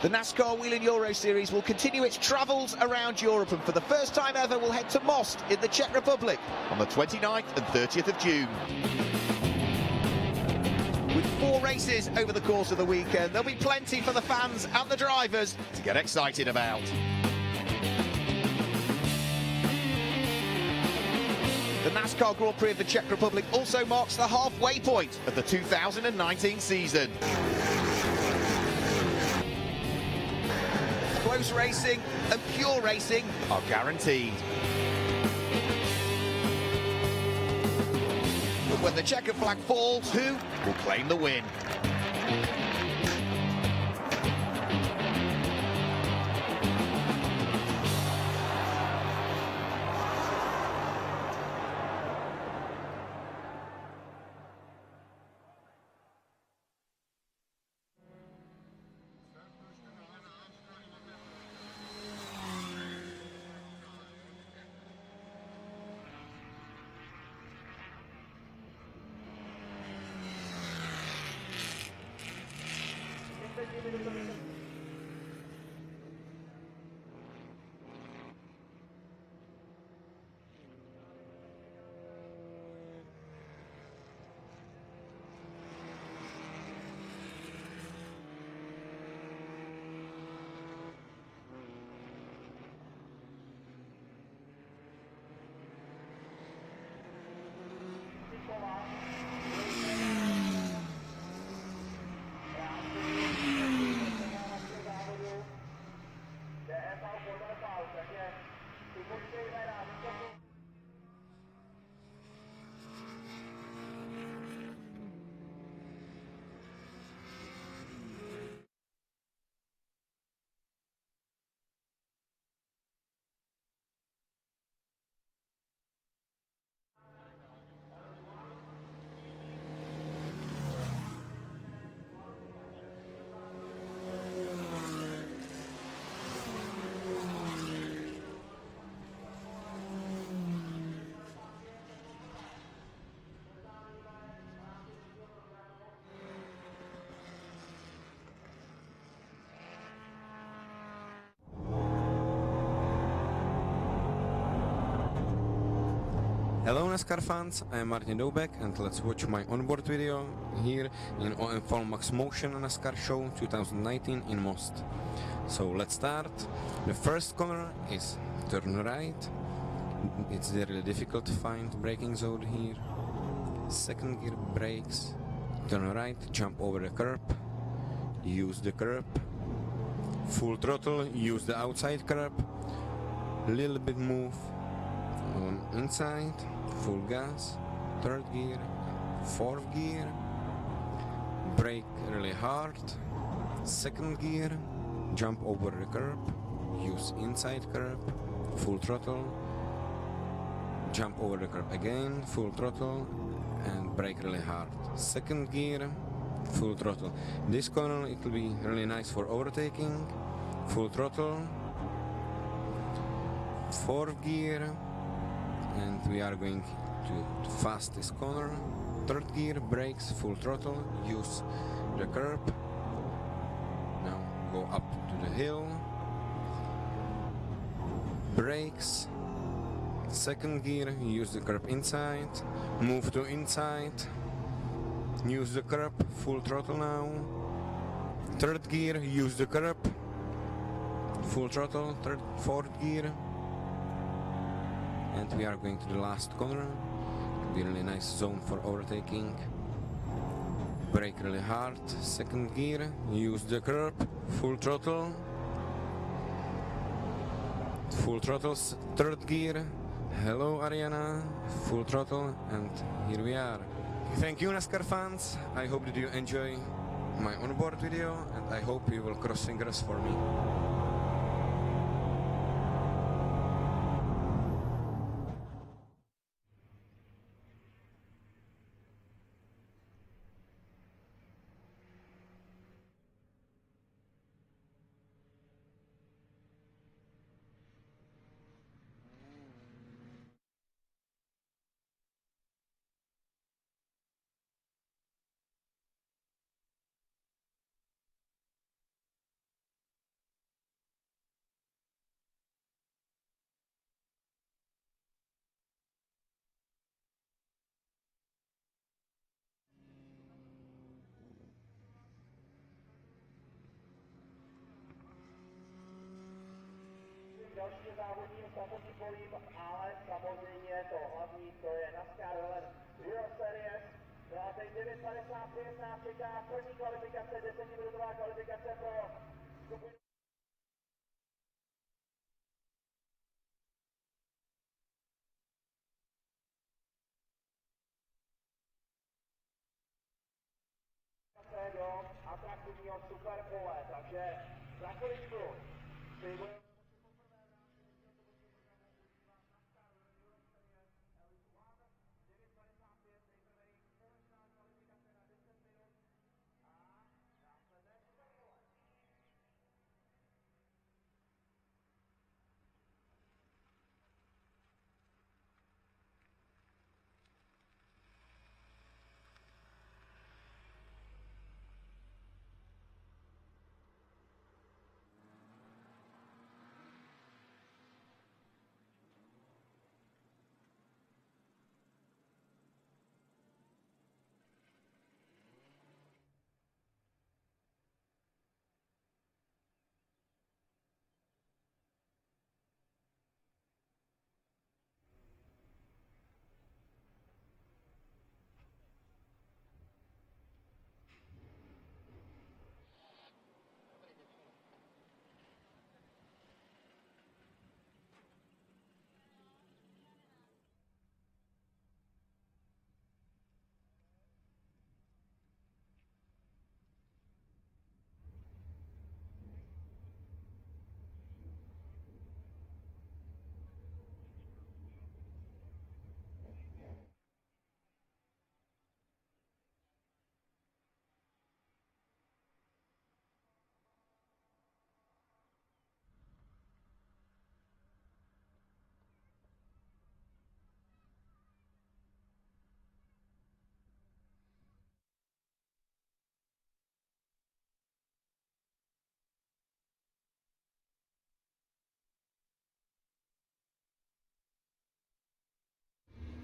The NASCAR Whelen Euro Series will continue its travels around Europe and for the first time ever will head to Most in the Czech Republic on the 29th and 30th of June. With 4 races over the course of the weekend, there'll be plenty for the fans and the drivers to get excited about. The NASCAR Grand Prix of the Czech Republic also marks the halfway point of the 2019 season. Close racing and pure racing are guaranteed. But when the checkered flag falls, who will claim the win? Hello NASCAR fans, I am Martin Dobek and let's watch my onboard video here in OM Max Motion NASCAR Show 2019 in Most. So let's start. The first corner is turn right. It's really difficult to find braking zone here. Second gear brakes, turn right, jump over the curb, use the curb. Full throttle, use the outside curb. Little bit move on inside, full gas, third gear, fourth gear, brake really hard, second gear, jump over the curb, use inside curb, full throttle, jump over the curb again, full throttle, and brake really hard. Second gear, full throttle. This corner it will be really nice for overtaking, full throttle, fourth gear, and we are going to fast this corner. Third gear, brakes, full throttle, use the curb. Now go up to the hill. Brakes. Second gear, use the curb inside. Move to inside. Use the curb, full throttle now. Third gear, use the curb. Full throttle, fourth gear. And we are going to the last corner. It'll be a really nice zone for overtaking. Brake really hard. Second gear. Use the curb. Full throttle. Full throttle. Third gear. Hello Ariana. Full throttle. And here we are. Thank you NASCAR fans. I hope that you enjoy my onboard video. And I hope you will cross fingers for me. závodním samotíkovým, ale samozřejmě to hlavní, to je NASCAR Whelen Euro Series. No a teď 9.55 nás čeká první kvalifikace, 10minutová kvalifikace pro skupinu. Do atraktivního superpole, takže za chviličku si budeme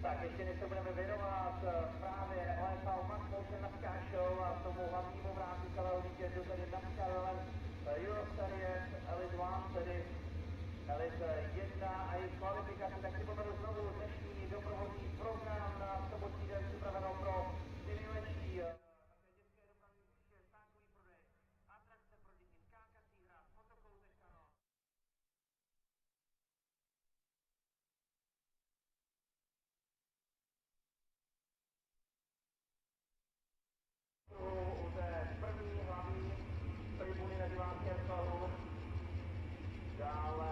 Tak ještě než se budeme věnovat právě Autodrom Most NASCAR Show a tomu hlavnímu vrátu celého víkendu, tedy NASCAR Whelen Euro Series Elite 1, tedy Elite 1 a jejich kvalifikace, tak si povedu znovu dnešní doprovodný program na sobotní den připraveno pro ty nejlepší dětské dopravní výše, stánkový prodej, atrakce pro děti, skákací hrad, fotokoutek, kano. U té první hlavní tribuny na diváckém salu, dále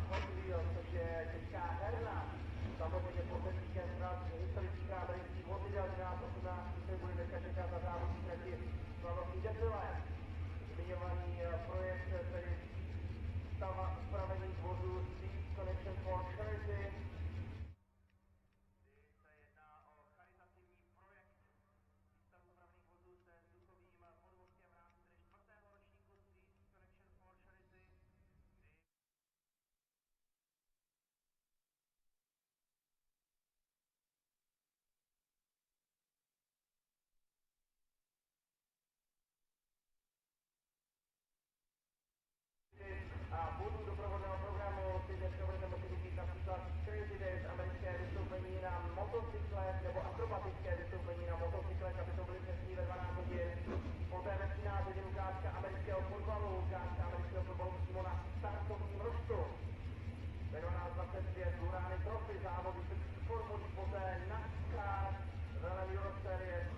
Hot Wheels, což je česká herna, samozřejmě poslední víkend historická amerických vozidel, 13-18 se bude dneska čekat na závodní trati slavnostní defile. Zmiňovaný projekt, tedy spravení vozů Street Connection for Charity. Se jedná o charitativní projekt výstavbu opravných vozů se vzduchovým podvozkem v rámci 4. ročníku Street Connection for Charity, kdy a budu doprovodného programu si dneska budete moci vidět například Crazy Days, americké vystoupení na motocyklech nebo akrobatické vystoupení na motocyklech, aby to byly přesní ve 12 hodin. Poté ve 13 hodin ukázka amerického fotbalu přímo na startovním rostu. Ve 12:25 Burány Trophy, závody formulí, poté NASCAR Whelen Euro Series.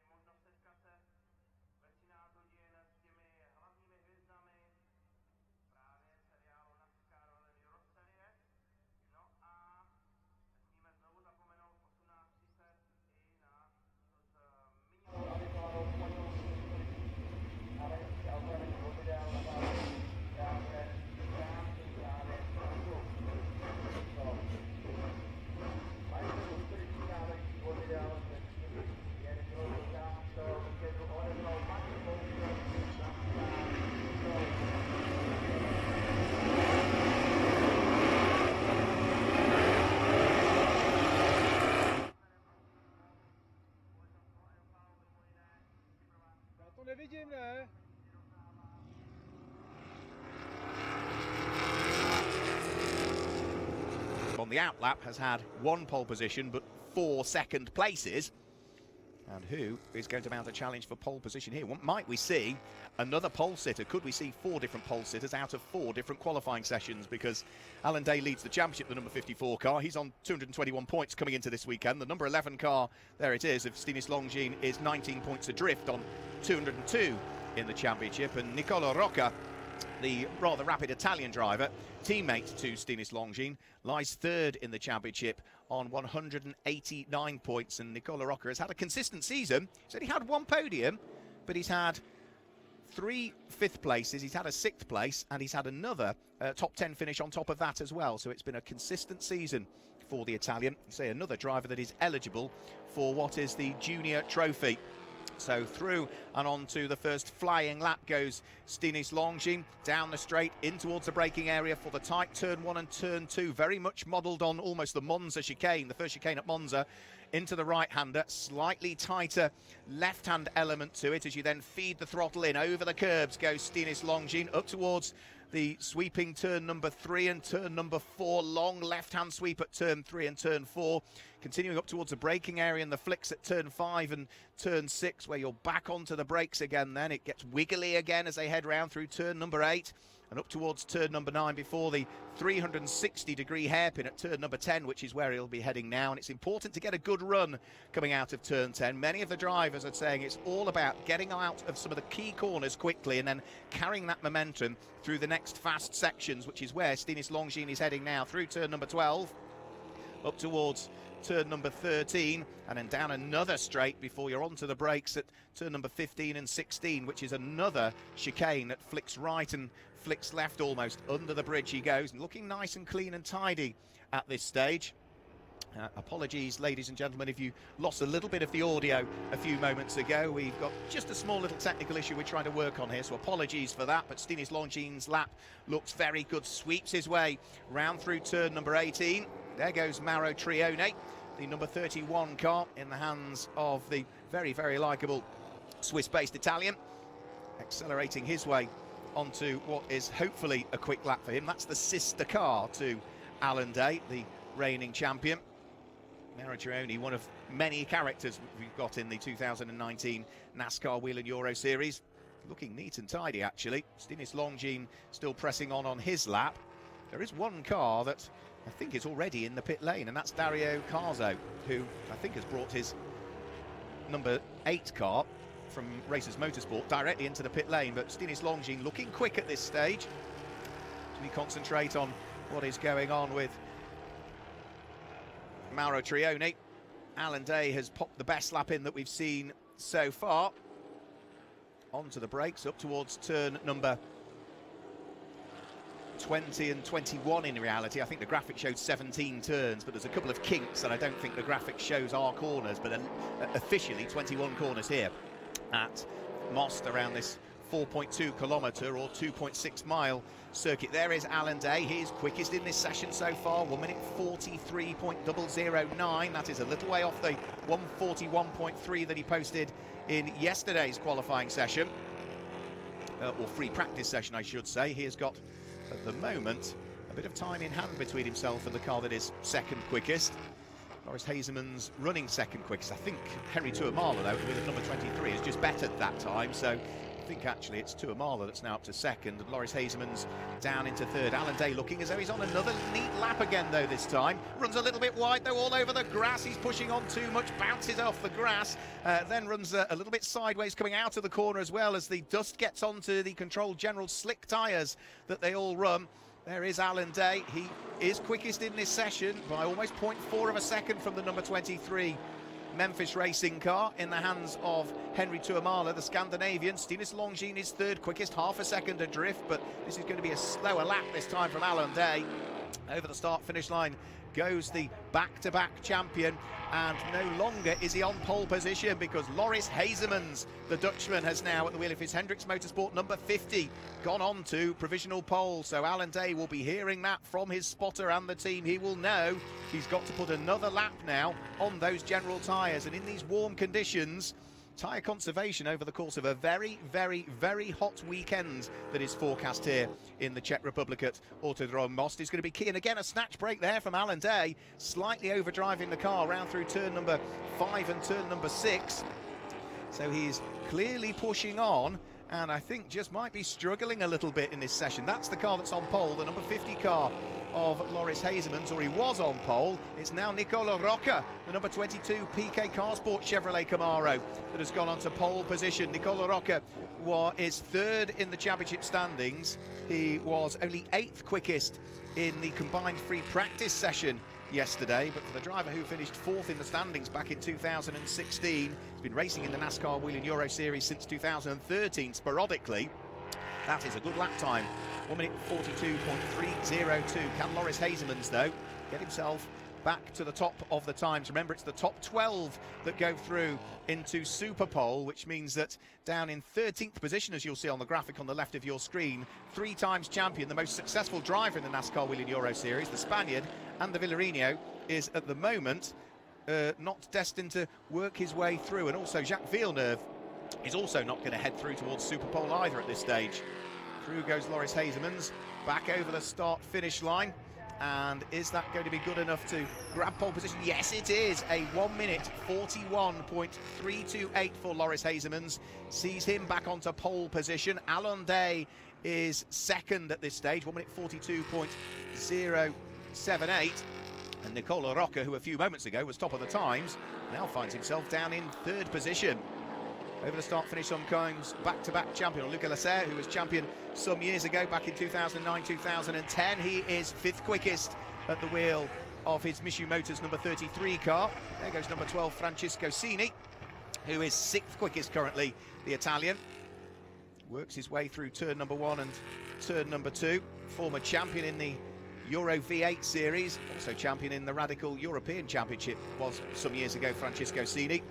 Možnost setkat se ve 13 hodin s těmi hlavními hvězdami právě seriálu NASCAR Whelen Euro Series. No a nesmíme znovu zapomenout 18:30 i na zmiňovanou avizovanou španělskou americký automobilový vozidel na závodní trávě v rámci právě Franku. Majitelů historických amerických vozidel je nekrolíka toho víkendu odebral maximum Já to nevidím, ne? the outlap has had 1 pole position but 4 second places. And who is going to mount a challenge for pole position here? Might we see another pole sitter? Could we see 4 different pole sitters out of 4 different qualifying sessions? Because Alan Day leads the championship, the number 54 car. He's on 221 points coming into this weekend. The number 11 car, there it is, of Stinis Longin is 19 points adrift on 202 in the championship. And Nicola Rocca, the rather rapid Italian driver, teammate to Stinis Longin, lies 3rd in the championship on 189 points. And Nicola Rocca has had a consistent season. He's only had 1 podium, but he's had 3 5th places, he's had a 6th place, and he's had another top 10 finish on top of that as well. So it's been a consistent season for the Italian. You say another driver that is eligible for what is the Junior Trophy. So through and on to the first flying lap goes Stinis Longin, down the straight in towards the braking area for the tight turn 1 and turn 2, very much modelled on almost the Monza chicane, the first chicane at Monza, into the right-hander, slightly tighter left-hand element to it as you then feed the throttle in. Over the curbs goes Stinis Longin, up towards the sweeping turn number 3 and turn number 4, long left-hand sweep at turn 3 and turn 4, continuing up towards the braking area and the flicks at turn 5 and turn 6, where you're back onto the brakes again. Then it gets wiggly again as they head round through turn number 8 and up towards turn number 9 before the 360-degree hairpin at turn number 10, which is where he'll be heading now. And it's important to get a good run coming out of turn 10. Many of the drivers are saying it's all about getting out of some of the key corners quickly and then carrying that momentum through the next fast sections, which is where Stinis Longin is heading now, through turn number 12, up towards turn number 13, and then down another straight before you're onto the brakes at turn number 15 and 16, which is another chicane that flicks right and flicks left almost. Under the bridge he goes, looking nice and clean and tidy at this stage. Apologies, ladies and gentlemen, if you lost a little bit of the audio a few moments ago. We've got just a small little technical issue we're trying to work on here, so apologies for that. But Stinis Longin's lap looks very good, sweeps his way round through turn number 18. There goes Mauro Trione, the number 31 car in the hands of the very, very likeable Swiss-based Italian, accelerating his way onto what is hopefully a quick lap for him. That's the sister car to Alan Day, the reigning champion. Mauro Trione, one of many characters we've got in the 2019 NASCAR Whelen Euro Series. Looking neat and tidy, actually. Stinis Longin still pressing on his lap. There is one car that I think is already in the pit lane, and that's Dario Carzo, who I think has brought his number 8 car from Racers Motorsport directly into the pit lane. But Stinis Longin looking quick at this stage. Do we concentrate on what is going on with Mauro Trione? Alan Day has popped the best lap in that we've seen so far. Onto the brakes, up towards turn number 20 and 21 in reality. I think the graphic showed 17 turns, but there's a couple of kinks, and I don't think the graphic shows our corners, but officially 21 corners here at Most around this 4.2 kilometre or 2.6 mile circuit. There is Alan Day. He is quickest in this session so far, 1 minute 43.009. That is a little way off the 141.3 that he posted in yesterday's qualifying session, or free practice session I should say. He has got at the moment a bit of time in hand between himself and the car that is second quickest. Loris Hazeman's running second quickest. I think Henry Tuamala, though, with number 23, has just bettered that time, so I think actually it's Tuamala that's now up to second, and Loris Hazeman's down into third. Alan Day looking as though he's on another neat lap again, though, this time. Runs a little bit wide, though, all over the grass. He's pushing on too much, bounces off the grass, then runs a little bit sideways coming out of the corner as well as the dust gets onto the controlled general slick tyres that they all run. There is Alan Day. He is quickest in this session by almost 0.4 of a second from the number 23 Memphis racing car in the hands of Henry Tuamala, the Scandinavian. Stinis Longin is third quickest, half a second adrift, but this is going to be a slower lap this time from Alan Day. Over the start-finish line goes the back-to-back champion, and no longer is he on pole position because Loris Hazemans, the Dutchman, has now at the wheel of his Hendricks Motorsport number 50 gone on to provisional pole. So Alan Day will be hearing that from his spotter and the team. He will know he's got to put another lap now on those general tyres, and in these warm conditions tyre conservation over the course of a very, very, very hot weekend that is forecast here in the Czech Republic at Autodrom Most is going to be key. And again, a snatch break there from Alan Day, slightly overdriving the car round through turn number 5 and turn number 6. So he's clearly pushing on, and I think just might be struggling a little bit in this session. That's the car that's on pole, the number 50 car of Loris Hazemans, or he was on pole. It's now Nicola Rocca, the number 22 PK Carsport Chevrolet Camaro, that has gone on to pole position. Nicola Rocca is third in the championship standings. He was only 8th quickest in the combined free practice session yesterday, but for the driver who finished 4th in the standings back in 2016, he's been racing in the NASCAR Whelen Euro Series since 2013 sporadically. That is a good lap time, 1 minute 42.302. Can Loris Hazemans, though, get himself back to the top of the times? Remember, it's the top 12 that go through into Super Pole, which means that down in 13th position, as you'll see on the graphic on the left of your screen, 3 times champion, the most successful driver in the NASCAR Whelen Euro Series, the Spaniard, and the Villarino, is at the moment not destined to work his way through. And also Jacques Villeneuve is also not going to head through towards Super Pole either at this stage. Through goes Loris Hazemans, back over the start-finish line. And is that going to be good enough to grab pole position? Yes, it is. A 1 minute 41.328 for Loris Hazemans. Sees him back onto pole position. Alan Day is second at this stage, 1 minute 42.078. And Nicola Rocca, who a few moments ago was top of the times, now finds himself down in 3rd position. Over the start-finish on comes back-to-back champion Luca Lasser, who was champion some years ago, back in 2009-2010. He is 5th quickest at the wheel of his Mishu Motors number 33 car. There goes number 12, Francesco Cini, who is 6th quickest currently, the Italian. Works his way through turn number 1 and turn number 2. Former champion in the Euro V8 series, also champion in the Radical European Championship was some years ago, Francesco Cini.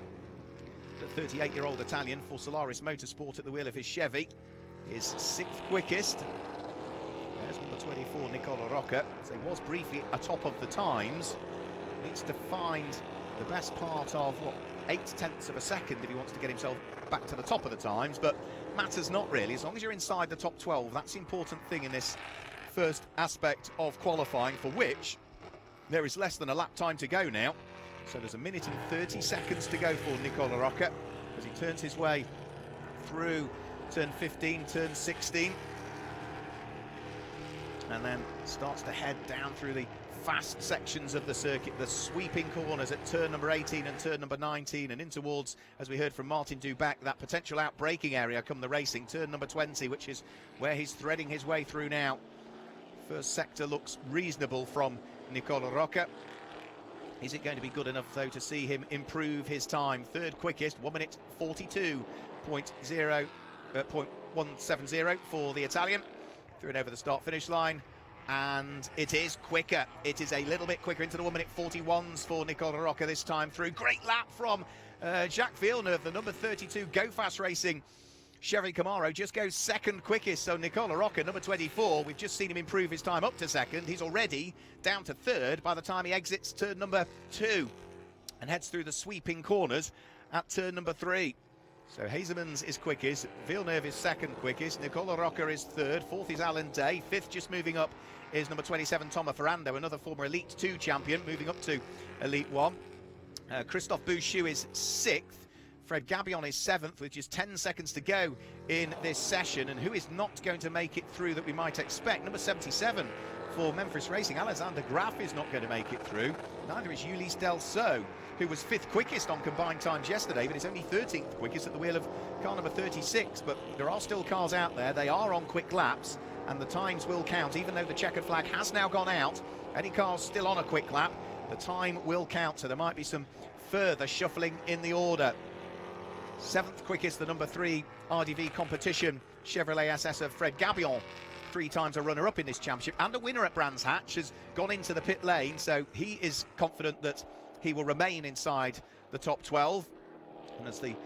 The 38-year-old Italian for Solaris Motorsport at the wheel of his Chevy is 6th quickest. There's number 24, Nicola Rocca. So he was briefly atop of the times. Needs to find the best part of, 8/10 of a second if he wants to get himself back to the top of the times, but matters not really. As long as you're inside the top 12, that's the important thing in this first aspect of qualifying, for which there is less than a lap time to go now. So there's 1 minute and 30 seconds to go for Nicola Rocca as he turns his way through turn 15, turn 16, and then starts to head down through the fast sections of the circuit, the sweeping corners at turn number 18 and turn number 19, and in towards, as we heard from Martin Dubac, that potential outbraking area come the racing, turn number 20, which is where he's threading his way through now. First sector looks reasonable from Nicola Rocca. Is it going to be good enough, though, to see him improve his time? 3rd quickest, 1 minute 42.170 for the Italian. Through and over the start-finish line, and it is quicker. It is a little bit quicker into the 1 minute 41s for Nicola Rocca this time through. Great lap from Jacques Villeneuve, the number 32 Go Fast Racing Chevy Camaro, just goes 2nd quickest. So Nicola Rocca, number 24, we've just seen him improve his time up to 2nd. He's already down to 3rd by the time he exits turn number 2 and heads through the sweeping corners at turn number 3. So Hazemans is quickest, Villeneuve is 2nd quickest, Nicola Rocca is 3rd, 4th is Alan Day, 5th just moving up is number 27 Thomas Ferrando, another former Elite 2 champion, moving up to Elite 1. Christophe Bouchou is 6th. Fred Gabion is 7th with just 10 seconds to go in this session. And who is not going to make it through that we might expect? Number 77 for Memphis Racing, Alexander Graf, is not going to make it through. Neither is Ulysse Delceau, who was 5th quickest on combined times yesterday, but is only 13th quickest at the wheel of car number 36. But there are still cars out there. They are on quick laps, and the times will count. Even though the checkered flag has now gone out, any cars still on a quick lap, the time will count. So there might be some further shuffling in the order. 7th quickest, the number 3 RDV competition Chevrolet SS of Fred Gabion, 3 times a runner-up in this championship and a winner at Brands Hatch, has gone into the pit lane, so he is confident that he will remain inside the top 12. And as the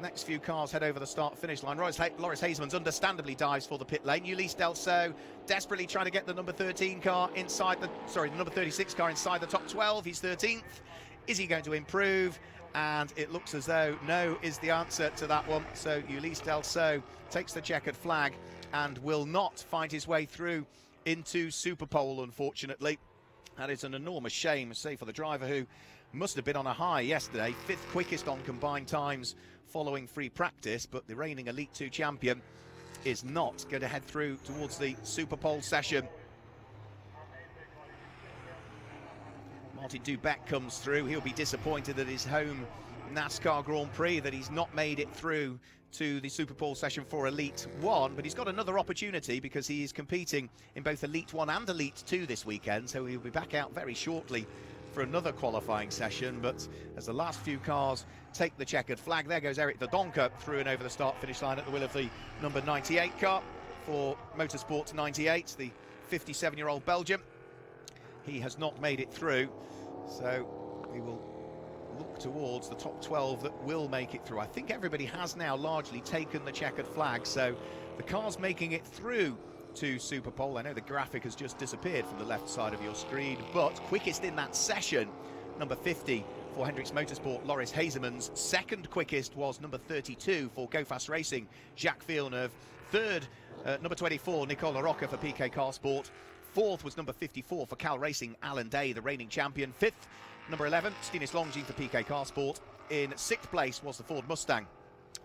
next few cars head over the start-finish line, Loris Hazemans understandably dives for the pit lane. Ulysse Delceau desperately trying to get the number 13 car inside the, the number 36 car inside the top 12. He's 13th. Is he going to improve? and it looks as though no is the answer to that one. So Ulysse Delceau takes the checkered flag and will not find his way through into Superpole, unfortunately. That is an enormous shame, say, for the driver who must have been on a high yesterday, 5th quickest on combined times following free practice, but the reigning Elite 2 champion is not going to head through towards the Superpole session. Martin Dubeck comes through. He'll be disappointed at his home NASCAR Grand Prix that he's not made it through to the Superpole session for Elite 1, but he's got another opportunity because he is competing in both Elite 1 and Elite 2 this weekend, so he'll be back out very shortly for another qualifying session. But as the last few cars take the checkered flag, there goes Eric Verdonker through and over the start-finish line at the wheel of the number 98 car for Motorsport 98, the 57-year-old Belgian. He has not made it through, so we will look towards the top 12 that will make it through. I think everybody has now largely taken the checkered flag, so the cars making it through to Superpole. I know the graphic has just disappeared from the left side of your screen, but quickest in that session, number 50 for Hendricks Motorsport, Loris Hazemans. Second quickest was number 32 for Go Fast Racing, Jacques Villeneuve. Third, number 24, Nicola Rocca for PK Car Sport. Fourth was number 54 for Cal Racing, Alan Day, the reigning champion. Fifth, number 11, Stinis Longines for PK Car Sport. In 6th place was the Ford Mustang,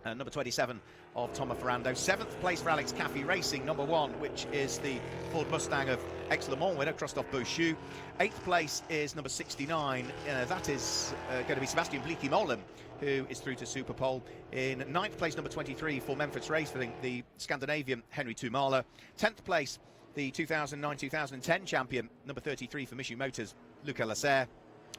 number 27 of Thomas Ferrando. 7th place for Alex Caffey Racing, number 1, which is the Ford Mustang of ex-Le Mans winner Christophe Bouchou. 8th place is number 69. That is going to be Sebastian Bleekie-Molen, who is through to Superpole. In 9th place, number 23 for Memphis Racing, the Scandinavian Henry Tumala. 10th place, the 2009-2010 champion, number 33 for Michu Motors, Luca Lasserre,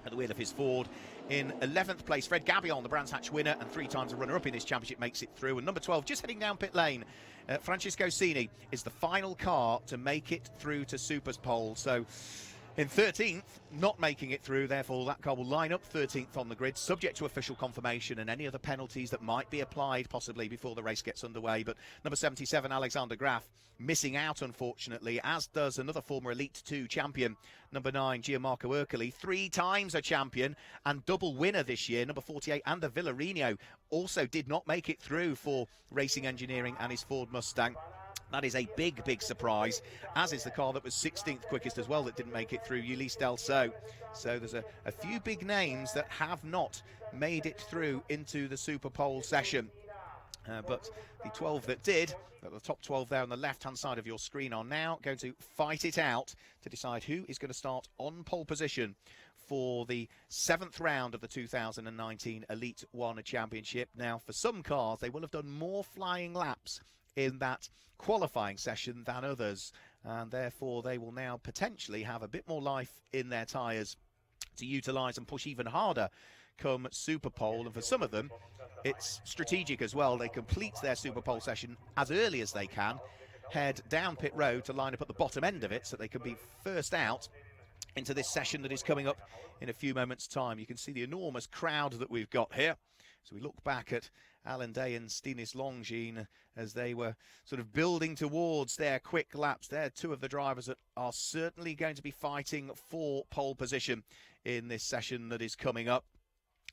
at the wheel of his Ford. In 11th place, Fred Gabillon, the Brands Hatch winner and 3 times a runner-up in this championship, makes it through. And number 12, just heading down pit lane, Francisco Cini is the final car to make it through to Superpole. So in 13th, not making it through, therefore that car will line up 13th on the grid, subject to official confirmation and any other penalties that might be applied possibly before the race gets underway. But number 77, Alexander Graf, missing out unfortunately, as does another former Elite 2 champion, number 9, Gianmarco Ercoli, 3 times a champion and double winner this year, number 48, Ander Villarino, also did not make it through for Racing Engineering and his Ford Mustang. That is a big, big surprise, as is the car that was 16th quickest as well that didn't make it through, Ulysse Delceau. So there's a few big names that have not made it through into the Superpole session. But the 12 that did, the top 12 there on the left-hand side of your screen, are now going to fight it out to decide who is going to start on pole position for the 7th round of the 2019 Elite 1 Championship. Now, for some cars, they will have done more flying laps in that qualifying session than others, and therefore they will now potentially have a bit more life in their tyres to utilise and push even harder come Superpole. And for some of them, it's strategic as well. They complete their Superpole session as early as they can, head down pit road to line up at the bottom end of it so they can be first out into this session that is coming up in a few moments' time. You can see the enormous crowd that we've got here. So we look back at Alan Day and Stinis Longines as they were sort of building towards their quick laps. They're two of the drivers that are certainly going to be fighting for pole position in this session that is coming up.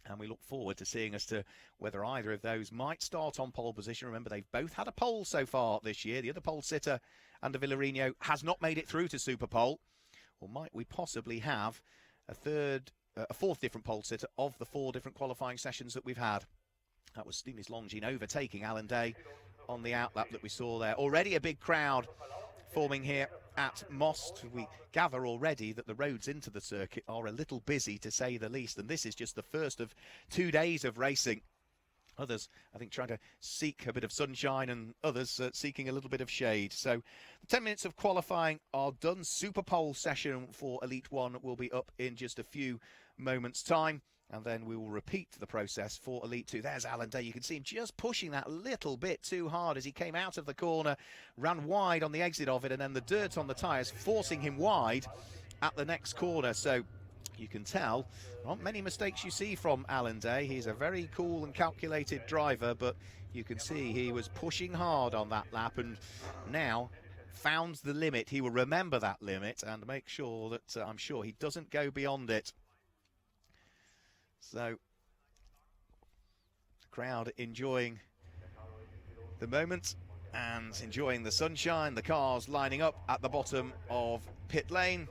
And we look forward to seeing as to whether either of those might start on pole position. Remember, they've both had a pole so far this year. The other pole sitter, Ander Villarino, has not made it through to Superpole. Or might we possibly have a fourth different pole sitter of the 4 different qualifying sessions that we've had? That was Stinis Longines overtaking Alan Day on the outlap that we saw there. Already a big crowd forming here at Most. We gather already that the roads into the circuit are a little busy, to say the least, and this is just the first of 2 days of racing. Others, I think, trying to seek a bit of sunshine, and others seeking a little bit of shade. So the 10 minutes of qualifying are done. Superpole session for Elite 1 will be up in just a few moments' time, and then we will repeat the process for Elite 2. There's Alan Day. You can see him just pushing that little bit too hard as he came out of the corner, ran wide on the exit of it, and then the dirt on the tyres forcing him wide at the next corner. So you can tell there aren't many mistakes you see from Alan Day. He's a very cool and calculated driver, but you can see he was pushing hard on that lap and now found the limit. He will remember that limit and make sure that I'm sure he doesn't go beyond it. So Crowd enjoying the moment and enjoying the sunshine. The cars lining up at the bottom of pit lane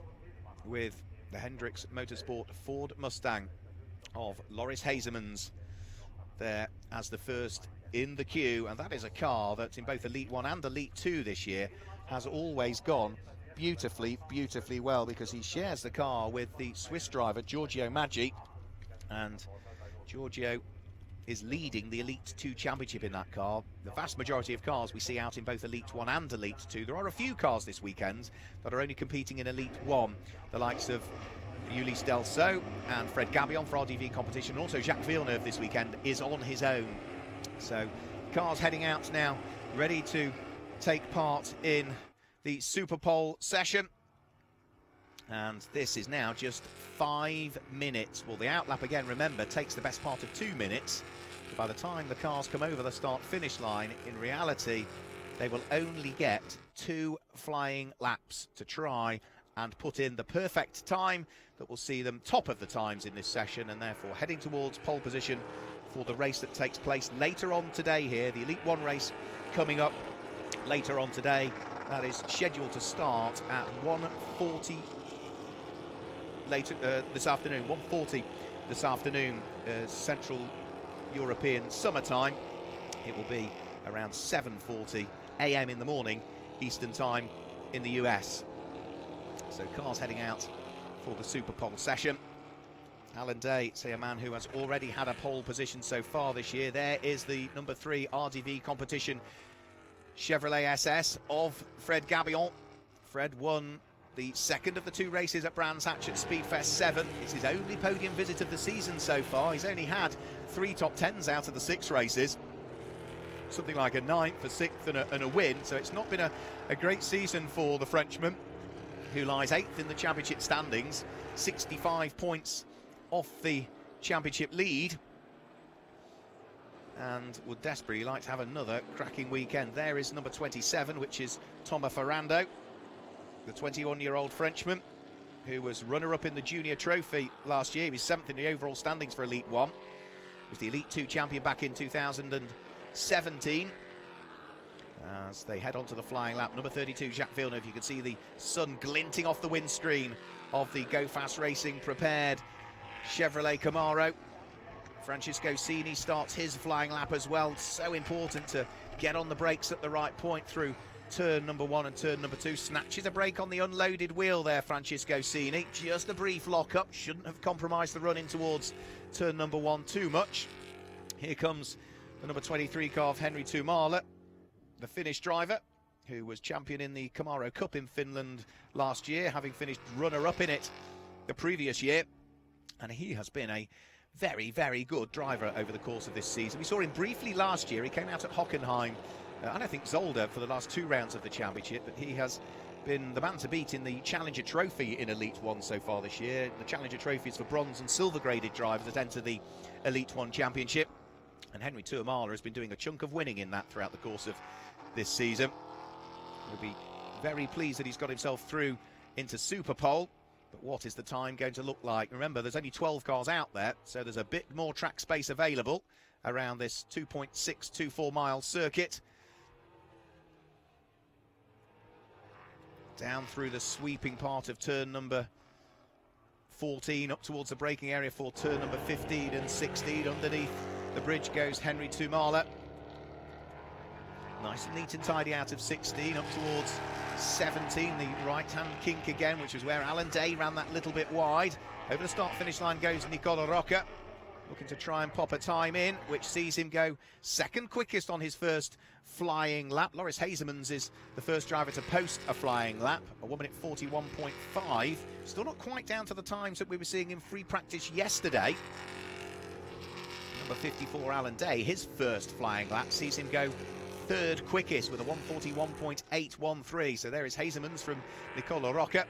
with the Hendricks Motorsport Ford Mustang of Loris Hazemans there as the first in the queue, and that is a car that in both Elite 1 and Elite 2 this year has always gone beautifully well, because he shares the car with the Swiss driver Giorgio Maggi, and Giorgio is leading the Elite 2 championship in that car. The vast majority of cars we see out in both Elite 1 and Elite 2. There are a few cars this weekend that are only competing in Elite 1, the likes of Ulysse Delceau and Fred Gabillon for RDV competition. Also Jacques Villeneuve this weekend is on his own. So cars heading out now, ready to take part in the Super Pole session. And this is now just 5 minutes. Well, the outlap, again, remember, takes the best part of 2 minutes. But by the time the cars come over the start-finish line, in reality, they will only get 2 flying laps to try and put in the perfect time that will see them top of the times in this session, and therefore heading towards pole position for the race that takes place later on today here. The Elite 1 race coming up later on today. That is scheduled to start at 1:40 later this afternoon, 1:40 this afternoon, Central European summertime. It will be around 7:40 AM in the morning, Eastern time in the US. So cars heading out for the Super Pole session. Alan Day, say a man who has already had a pole position so far this year. There is the number 3 RDV competition Chevrolet SS of Fred Gabillon. Fred won the second of the 2 races at Brands Hatch at Speedfest 7. It's his only podium visit of the season so far. He's only had 3 top 10s out of the 6 races. Something like a 9th, a 6th and a win. So it's not been a great season for the Frenchman, who lies 8th in the championship standings, 65 points off the championship lead, and would desperately like to have another cracking weekend. There is number 27, which is Thomas Ferrando, the 21-year-old Frenchman, who was runner-up in the Junior Trophy last year. He was 7th in the overall standings for Elite 1. He was the Elite 2 champion back in 2017. As they head onto the flying lap, number 32, Jacques Villeneuve. You can see the sun glinting off the windscreen of the Go Fast Racing prepared Chevrolet Camaro. Francisco Cini starts his flying lap as well. So important to get on the brakes at the right point through turn number 1 and turn number 2. Snatches a break on the unloaded wheel there, Francisco Cini. Just a brief lock-up. Shouldn't have compromised the run in towards turn number 1 too much. Here comes the number 23 car of Henry Tumala, the Finnish driver, who was champion in the Camaro Cup in Finland last year, having finished runner-up in it the previous year. And he has been a very good driver over the course of this season. We saw him briefly last year. He came out at Hockenheim and I think Zolder for the last 2 rounds of the championship, but he has been the man to beat in the Challenger Trophy in Elite 1 so far this year. The Challenger Trophy is for bronze and silver graded drivers that enter the Elite 1 championship, and Henry Tuamala has been doing a chunk of winning in that throughout the course of this season. We'll be very pleased that he's got himself through into Super Pole. But what is the time going to look like? Remember, there's only 12 cars out there, so there's a bit more track space available around this 2.624 mile circuit. Down through the sweeping part of turn number 14 up towards the braking area for turn number 15 and 16. Underneath the bridge goes Henry Tumala. Nice and neat and tidy out of 16 up towards 17, the right-hand kink again, which is where Alan Day ran that little bit wide. Over the start-finish line goes Nicola Rocca, looking to try and pop a time in, which sees him go second quickest on his first flying lap. Loris Hazemans is the first driver to post a flying lap, a 1 minute 41.5. Still not quite down to the times that we were seeing in free practice yesterday. Number 54, Alan Day, his first flying lap sees him go third quickest with a 1:41.813. So there is Hazemans from Nicola Rocca.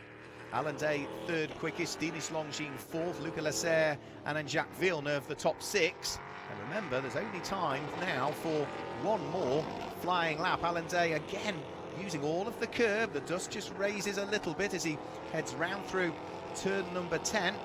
Alan Day third quickest, Denis Longines fourth, Luca Lasserre and then Jacques Villeneuve the top 6. And remember, there's only time now for one more flying lap. Alan Day again using all of the curb. The dust just raises a little bit as he heads round through turn number 10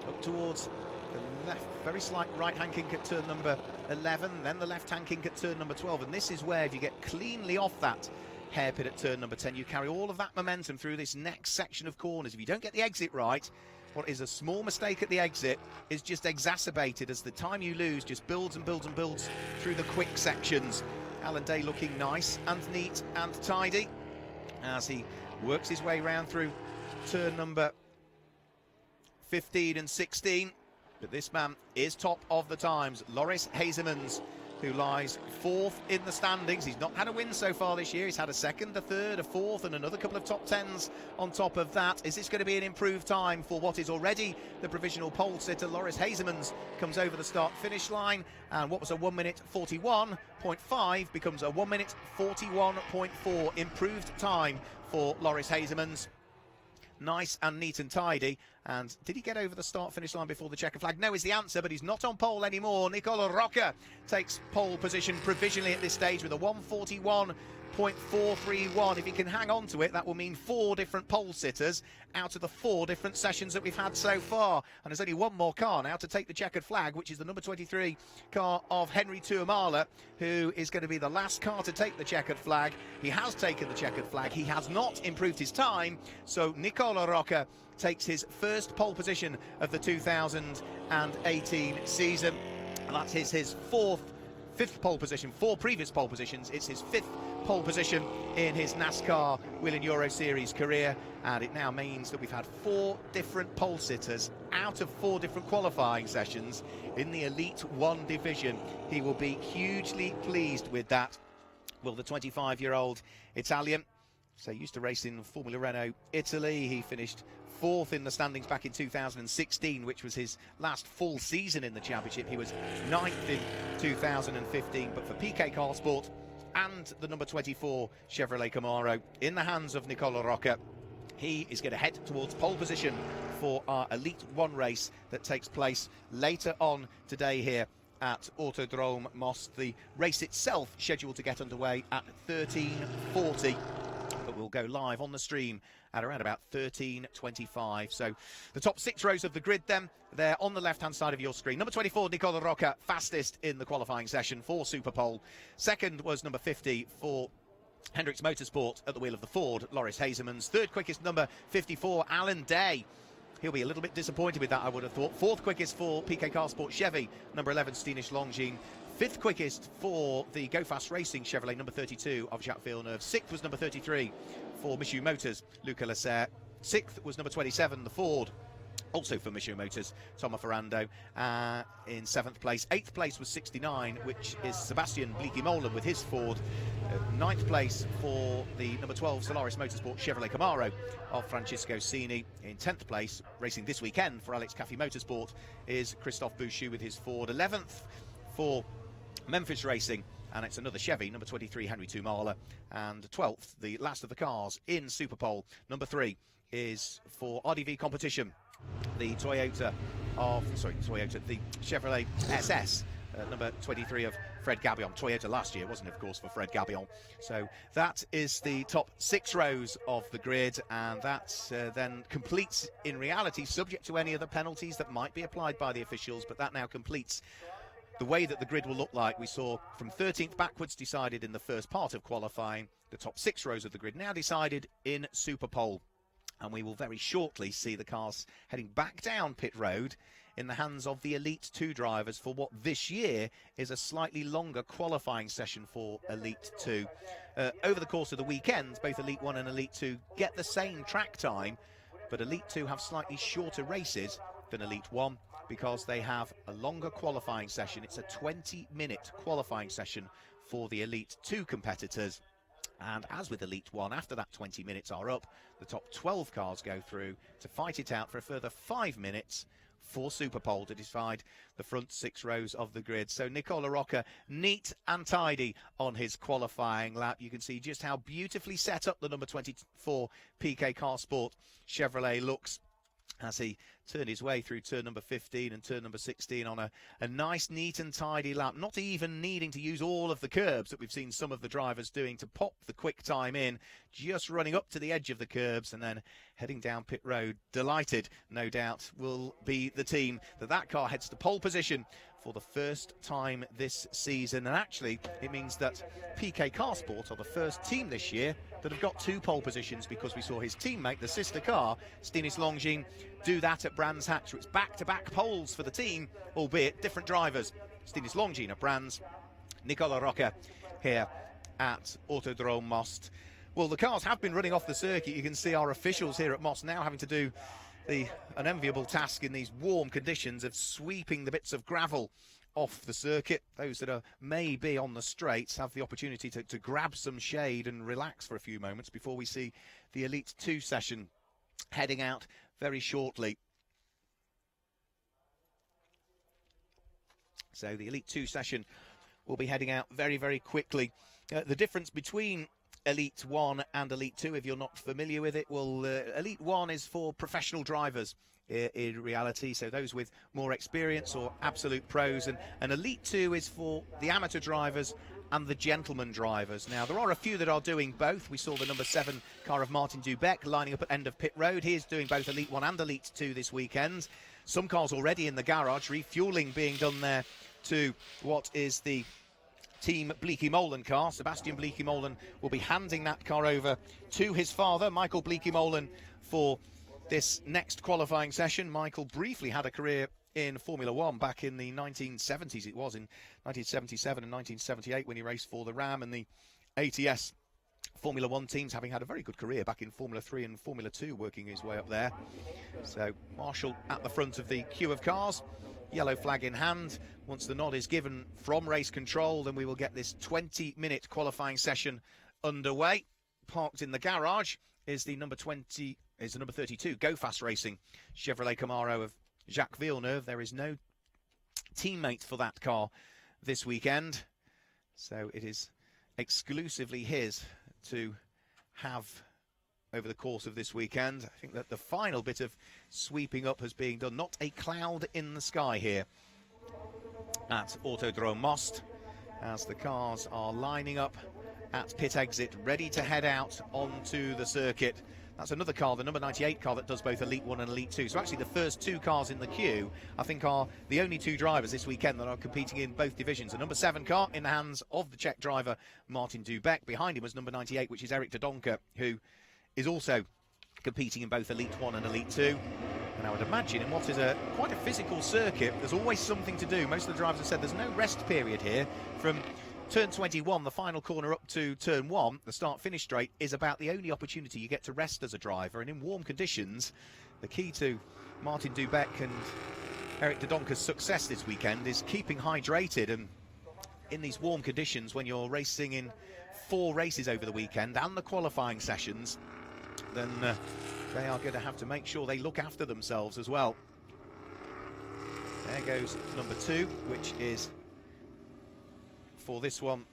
up towards The left, very slight right-hand kink at turn number 11, then the left-hand kink at turn number 12, and this is where if you get cleanly off that hairpin at turn number 10, you carry all of that momentum through this next section of corners. If you don't get the exit right, what is a small mistake at the exit is just exacerbated as the time you lose just builds and builds and builds through the quick sections. Alan Day looking nice and neat and tidy as he works his way round through turn number 15 and 16. But this man is top of the times. Loris Hazemans, who lies 4th in the standings. He's not had a win so far this year. He's had a 2nd, a 3rd, a 4th, and another couple of top 10s on top of that. Is this going to be an improved time for what is already the provisional pole sitter? Loris Hazemans comes over the start-finish line, and what was a 1 minute 41.5 becomes a 1 minute 41.4 improved time for Loris Hazemans. Nice and neat and tidy. And did he get over the start-finish line before the checkered flag? No is the answer, but he's not on pole anymore. Nicola Rocca takes pole position provisionally at this stage with a 1:41.431. If he can hang on to it, that will mean 4 different pole sitters out of the 4 different sessions that we've had so far. And there's only one more car now to take the checkered flag, which is the number 23 car of Henry Tuamala, who is going to be the last car to take the checkered flag. He has taken the checkered flag. He has not improved his time. So Nicola Rocca takes his first pole position of the 2018 season. And that's his fifth pole position, 4 previous pole positions. It's his 5th pole position in his NASCAR Whelen Euro Series career, and it now means that we've had 4 different pole sitters out of 4 different qualifying sessions in the Elite 1 division. He will be hugely pleased with that. Will the 25-year-old Italian, so used to race in Formula Renault Italy. He finished 4th in the standings back in 2016, which was his last full season in the championship. He was 9th in 2015, but for PK Car Sport and the number 24 Chevrolet Camaro in the hands of Nicola Rocca, he is going to head towards pole position for our Elite 1 race that takes place later on today here at Autodrom Most. The race itself scheduled to get underway at 13:40, but we'll go live on the stream at around about 13:25. So the top 6 rows of the grid then, they're on the left-hand side of your screen. Number 24, Nicola Rocca, fastest in the qualifying session for Super Pole. Second was number 50 for Hendricks Motorsport at the wheel of the Ford, Loris Hazemans. Third quickest, number 54, Alan Day. He'll be a little bit disappointed with that, I would have thought. 4th quickest for PK Car Sport Chevy, number 11, Stenish Longines. 5th quickest for the Go Fast Racing Chevrolet, number 32 of Jacques Villeneuve. 6th was number 33 for Michoud Motors, Luca Lasserre. 6th was number 27, the Ford, also for Michoud Motors, Thomas Ferrando, in 7th place. 8th place was 69, which is Sebastian Bleeky-Molen with his Ford. 9th place for the number 12 Solaris Motorsport Chevrolet Camaro of Francisco Cini. In 10th place, racing this weekend for Alex Caffey Motorsport, is Christophe Bouchou with his Ford. 11th for Memphis Racing, and it's another Chevy, number 23 Henry Tuamala. And 12th, the last of the cars in Super Pole, number 3 is for RDV Competition, the the Chevrolet SS, number 23 of Fred Gabillon. Toyota last year, wasn't it, of course, for Fred Gabillon. So that is the top 6 rows of the grid, and that then completes, in reality, subject to any other penalties that might be applied by the officials, but that now completes the way that the grid will look like. We saw from 13th backwards decided in the first part of qualifying. The top 6 rows of the grid now decided in Super Pole. And we will very shortly see the cars heading back down pit road in the hands of the Elite 2 drivers for what this year is a slightly longer qualifying session for Elite 2. Over the course of the weekend, both Elite 1 and Elite 2 get the same track time, but Elite 2 have slightly shorter races than Elite 1 because they have a longer qualifying session. It's a 20-minute qualifying session for the Elite 2 competitors. And as with Elite 1, after that 20 minutes are up, the top 12 cars go through to fight it out for a further 5 minutes for Super Pole to decide the front 6 rows of the grid. So Nicola Rocca, neat and tidy on his qualifying lap. You can see just how beautifully set up the number 24 PK Car Sport Chevrolet looks as he turned his way through turn number 15 and turn number 16 on a nice, neat and tidy lap, not even needing to use all of the curbs that we've seen some of the drivers doing to pop the quick time in, just running up to the edge of the curbs and then heading down pit road. Delighted, no doubt, will be the team that car heads to pole position for the first time this season. And actually, it means that PK Carsport are the first team this year that have got 2 pole positions, because we saw his teammate, the sister car, Stinis Longines, do that at Brands Hatch. So it's back-to-back poles for the team, albeit different drivers. Stinis Longines at Brands, Nicola Rocca here at Autodrom Most. Well, the cars have been running off the circuit. You can see our officials here at Most now having to do the unenviable task in these warm conditions of sweeping the bits of gravel off the circuit. Those that are maybe on the straights have the opportunity to grab some shade and relax for a few moments before we see the Elite 2 session heading out very shortly. So the Elite 2 session will be heading out very, very quickly. The difference between Elite 1 and Elite 2, if you're not familiar with it, well, Elite 1 is for professional drivers in reality, so those with more experience or absolute pros, and Elite 2 is for the amateur drivers and the gentleman drivers. Now, there are a few that are doing both. We saw the number 7 car of Martin Dubeck lining up at end of pit road. He is doing both Elite 1 and Elite 2 this weekend. Some cars already in the garage, refueling being done there to what is the Team Bleekie-Molen car. Sebastian Bleekie-Molen will be handing that car over to his father, Michael Bleekie-Molen, for this next qualifying session. Michael briefly had a career in Formula One back in the 1970s. It was in 1977 and 1978 when he raced for the Ram and the ATS Formula One teams, having had a very good career back in Formula 3 and Formula 2, working his way up there. So Marshall at the front of the queue of cars, yellow flag in hand. Once the nod is given from race control, then we will get this 20-minute qualifying session underway. Parked in the garage is the number 32 Go Fast Racing Chevrolet Camaro of Jacques Villeneuve. There is no teammate for that car this weekend, so it is exclusively his to have over the course of this weekend. I think that the final bit of sweeping up has been done. Not a cloud in the sky here at Autodrom Most, as the cars are lining up at pit exit, ready to head out onto the circuit. That's another car, the number 98 car, that does both Elite 1 and Elite 2. So actually the first 2 cars in the queue, I think, are the only 2 drivers this weekend that are competing in both divisions. The number 7 car in the hands of the Czech driver Martin Dubeck. Behind him was number 98, which is Eric de Donker, who is also competing in both Elite 1 and Elite 2. And I would imagine in what is quite a physical circuit, there's always something to do. Most of the drivers have said there's no rest period here. From turn 21, the final corner, up to turn 1, the start-finish straight, is about the only opportunity you get to rest as a driver. And in warm conditions, the key to Martin Dubeck and Eric de Donker's success this weekend is keeping hydrated. And in these warm conditions, when you're racing in 4 races over the weekend and the qualifying sessions, then they are going to have to make sure they look after themselves as well. There goes number 2, which is, for this one,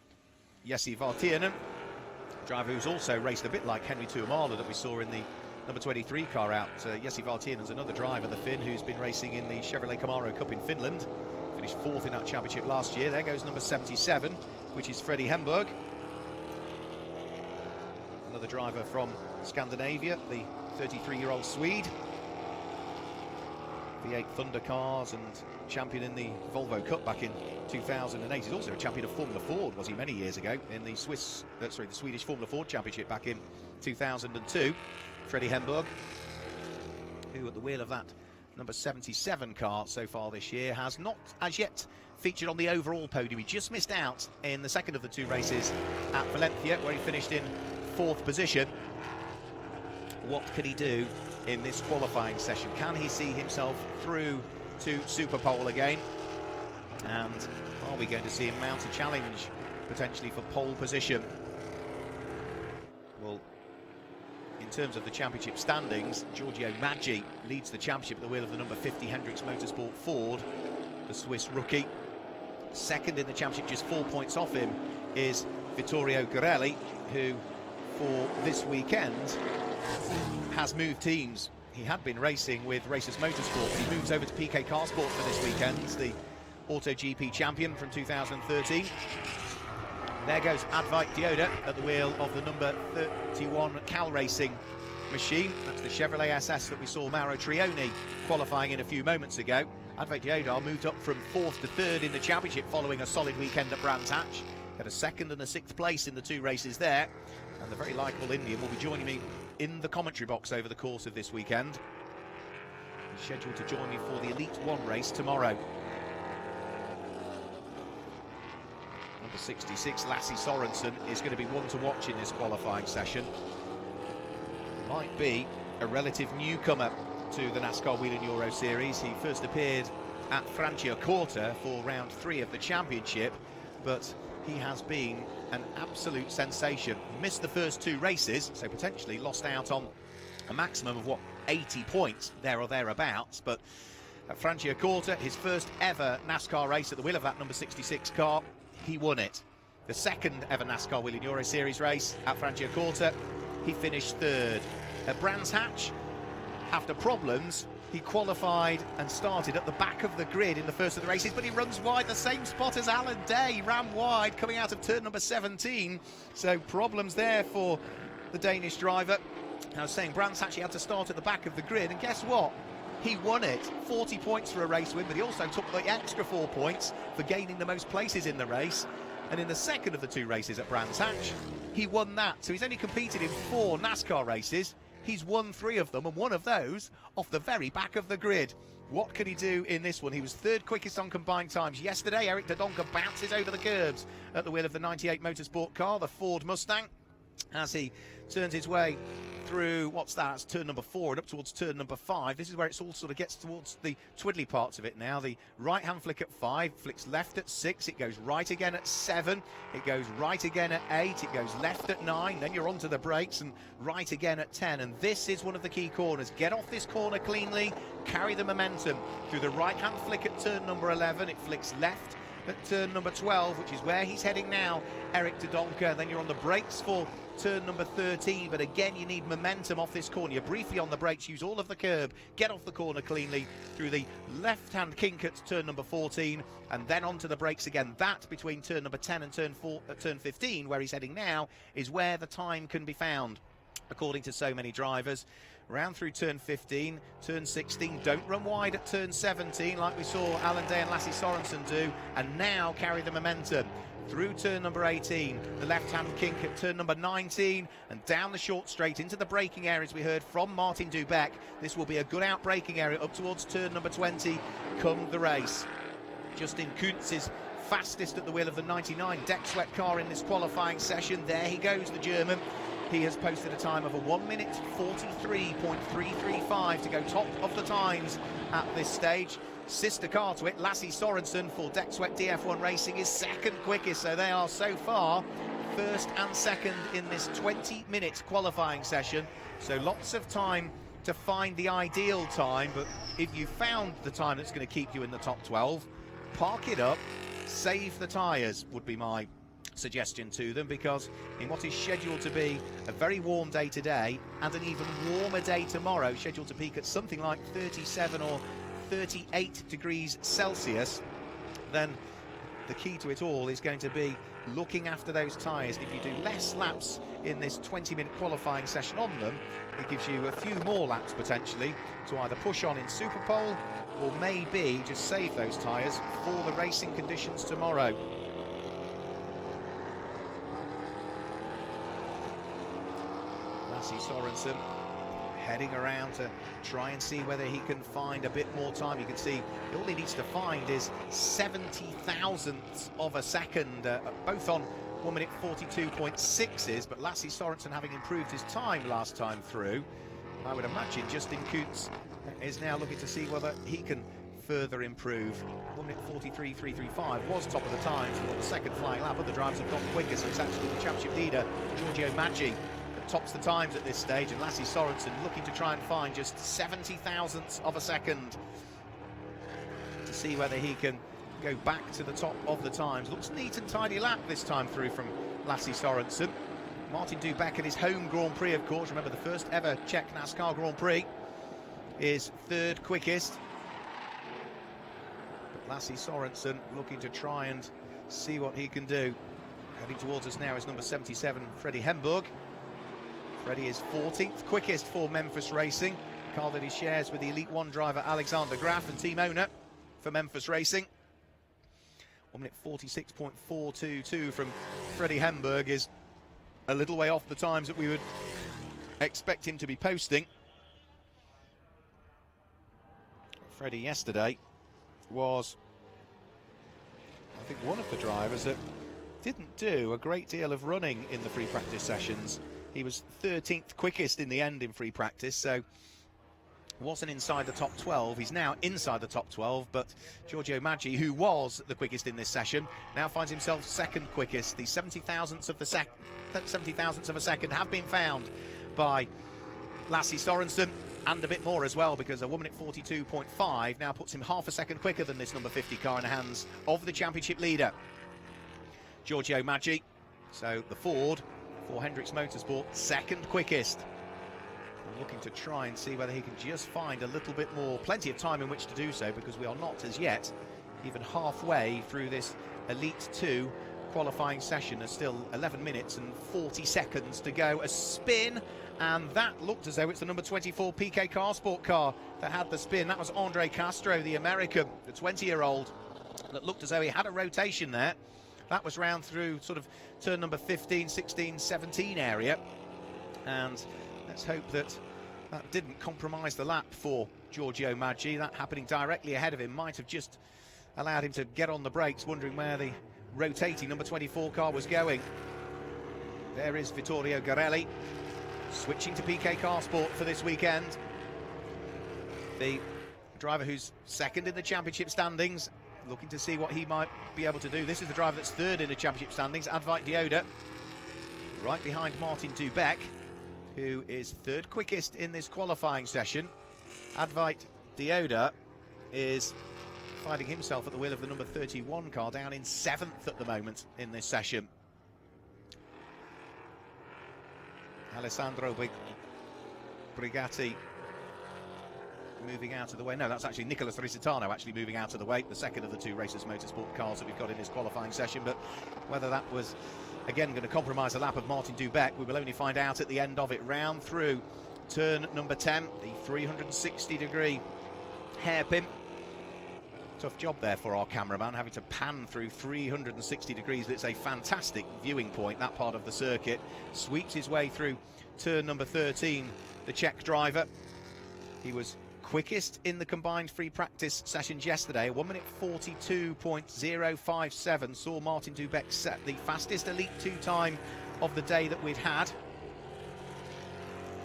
Jesse Vartiainen, driver who's also raced a bit like Henry Tuomala that we saw in the number 23 car out. Jesse Vartianen's another driver, the Finn, who's been racing in the Chevrolet Camaro Cup in Finland. Finished 4th in that championship last year. There goes number 77, which is Freddie Hemberg. Another driver from Scandinavia, the 33-year-old Swede. V8 Thunder cars and champion in the Volvo Cup back in 2008. He's also a champion of Formula Ford, was he, many years ago, in the Swedish Formula Ford Championship back in 2002. Freddie Hemberg, who at the wheel of that number 77 car so far this year, has not as yet featured on the overall podium. He just missed out in the second of the 2 races at Valencia, where he finished in 4th position. What can he do in this qualifying session? Can he see himself through to Super Pole again? And are we going to see him mount a challenge potentially for pole position? Well, in terms of the championship standings, Giorgio Maggi leads the championship at the wheel of the number 50 Hendricks Motorsport Ford, the Swiss rookie. Second in the championship, just 4 points off him, is Vittorio Gorelli, who for this weekend has moved teams he had been racing with Racers Motorsport. He moves over to PK Car Sport for this weekend, the Auto GP champion from 2013. There goes Advait Dioda at the wheel of the number 31 Cal Racing machine. That's the Chevrolet SS that we saw Mauro Trioni qualifying in a few moments ago. Advait Dioda moved up from 4th to 3rd in the championship following a solid weekend at Brands Hatch. Got a 2nd and a 6th place in the 2 races there. And the very likeable Indian will be joining me in the commentary box over the course of this weekend. He's scheduled to join me for the Elite 1 race tomorrow. Number 66, Lasse Sorensen, is going to be one to watch in this qualifying session. Might be a relative newcomer to the NASCAR Whelen Euro Series. He first appeared at Franciacorta for round 3 of the championship, but he has been an absolute sensation. Missed the first 2 races, so potentially lost out on a maximum of, 80 points, there or thereabouts, but at Franciacorta, his first ever NASCAR race at the wheel of that number 66 car, he won it. The 2nd ever NASCAR Whelen Euro Series race at Franciacorta, he finished 3rd. At Brands Hatch, after problems, he qualified and started at the back of the grid in the first of the races, but he runs wide, the same spot as Alan Day. He ran wide coming out of turn number 17, so problems there for the Danish driver. I was saying Brands Hatch, he had to start at the back of the grid, and guess what? He won it. 40 points for a race win, but he also took the extra 4 points for gaining the most places in the race. And in the 2nd of the 2 races at Brands Hatch, he won that. So he's only competed in 4 NASCAR races. He's won 3 of them, and one of those off the very back of the grid. What can he do in this one? He was 3rd quickest on combined times yesterday. Eric Dodonka bounces over the curbs at the wheel of the 98 Motorsport car, the Ford Mustang, as he turns his way through, what's that, it's turn number 4 and up towards turn number 5. This is where it all sort of gets towards the twiddly parts of it now. The right hand flick at 5, flicks left at 6, it goes right again at 7, it goes right again at 8, it goes left at 9, then you're onto the brakes and right again at 10. And this is one of the key corners. Get off this corner cleanly, carry the momentum through the right hand flick at turn number 11, it flicks left at turn number 12, which is where he's heading now, Eric Dodonka. Then you're on the brakes for turn number 13, but again you need momentum off this corner. You're briefly on the brakes, use all of the curb, get off the corner cleanly through the left hand kink at turn number 14, and then onto the brakes again. That between turn number 10 and turn 15, where he's heading now, is where the time can be found, according to so many drivers. Round through turn 15, turn 16, don't run wide at turn 17 like we saw Alan Day and Lasse Sorensen do, and now carry the momentum through turn number 18, the left-hand kink at turn number 19, and down the short straight into the braking area, as we heard from Martin Dubeck. This will be a good out-braking area up towards turn number 20 come the race. Justin Kuntz is fastest at the wheel of the 99 deck sweat car in this qualifying session. There he goes, the German. He has posted a time of a 1 minute 43.335 to go top of the times at this stage. Sister car to it, Lasse Sorensen for Deck Sweat DF1 Racing, is 2nd quickest, so they are so far 1st and 2nd in this 20-minute qualifying session. So lots of time to find the ideal time, but if you found the time that's going to keep you in the top 12, park it up, save the tyres would be my suggestion to them, because in what is scheduled to be a very warm day today and an even warmer day tomorrow, scheduled to peak at something like 37 or 38 degrees Celsius, then the key to it all is going to be looking after those tyres. If you do less laps in this 20-minute qualifying session on them, it gives you a few more laps potentially to either push on in Superpole or maybe just save those tyres for the racing conditions tomorrow. Lasse Sorensen heading around to try and see whether he can find a bit more time. You can see all he needs to find is 70 thousandths of a second, both on 1 minute 42.6s, but Lasse Sorensen having improved his time last time through. I would imagine Justin Kuntz is now looking to see whether he can further improve. 1 minute 43.335 was top of the times for the 2nd flying lap. Other drivers have gone quicker, so it's actually the championship leader, Giorgio Maggi, tops the times at this stage, and Lasse Sorensen looking to try and find just 70 thousandths of a second to see whether he can go back to the top of the times. Looks neat and tidy lap this time through from Lasse Sorensen. Martin Dubeck at his home Grand Prix, of course. Remember, the first ever Czech NASCAR Grand Prix. is third quickest. But Lasse Sorensen looking to try and see what he can do. Heading towards us now is number 77, Freddie Hemburg. Freddie is 14th quickest for Memphis Racing. Car that he shares with the Elite One driver Alexander Graf and team owner for Memphis Racing. 1 minute 46.422 from Freddie Hemburg is a little way off the times that we would expect him to be posting. Freddie yesterday was, I think, one of the drivers that didn't do a great deal of running in the free practice sessions. He was 13th quickest in the end in free practice, so wasn't inside the top 12. He's now inside the top 12, but Giorgio Maggi, who was the quickest in this session, now finds himself second quickest. The 70 thousandths of a second have been found by Lasse Sorensen, and a bit more as well, because a 1 minute 42.5 now puts him half a second quicker than this number 50 car in the hands of the championship leader, Giorgio Maggi. So the Ford for Hendricks Motorsport, second quickest. Looking to try and see whether he can just find a little bit more, plenty of time in which to do so, because we are not as yet even halfway through this Elite 2 qualifying session. There's still 11 minutes and 40 seconds to go. A spin, and that looked as though it's the number 24 PK Car Sport car that had the spin. That was Andre Castro, the American, the 20-year-old, that looked as though he had a rotation there. That was round through sort of turn number 15, 16, 17 area, and let's hope that that didn't compromise the lap for Giorgio Maggi. That happening directly ahead of him might have just allowed him to get on the brakes, wondering where the rotating number 24 car was going. There is Vittorio Garelli, switching to PK Car Sport for this weekend. The driver who's second in the championship standings, looking to see what he might be able to do. This is the driver that's third in the championship standings, Advait Dioda, right behind Martin Dubeck, who is third quickest in this qualifying session. Advait Dioda is finding himself at the wheel of the number 31 car, down in 7th at the moment in this session. Alessandro Brigatti moving out of the way. No, that's actually Nicolas Risitano actually moving out of the way, the second of the two Racers Motorsport cars that we've got in this qualifying session. But whether that was again going to compromise the lap of Martin Dubeck, we will only find out at the end of it. Round through turn number 10, the 360-degree hairpin. Tough job there for our cameraman, having to pan through 360 degrees. It's a fantastic viewing point, that part of the circuit. Sweeps his way through turn number 13, the Czech driver. He was quickest in the combined free practice sessions yesterday. 1 minute 42.057 saw Martin Dubeck set the fastest Elite 2 time of the day that we'd had.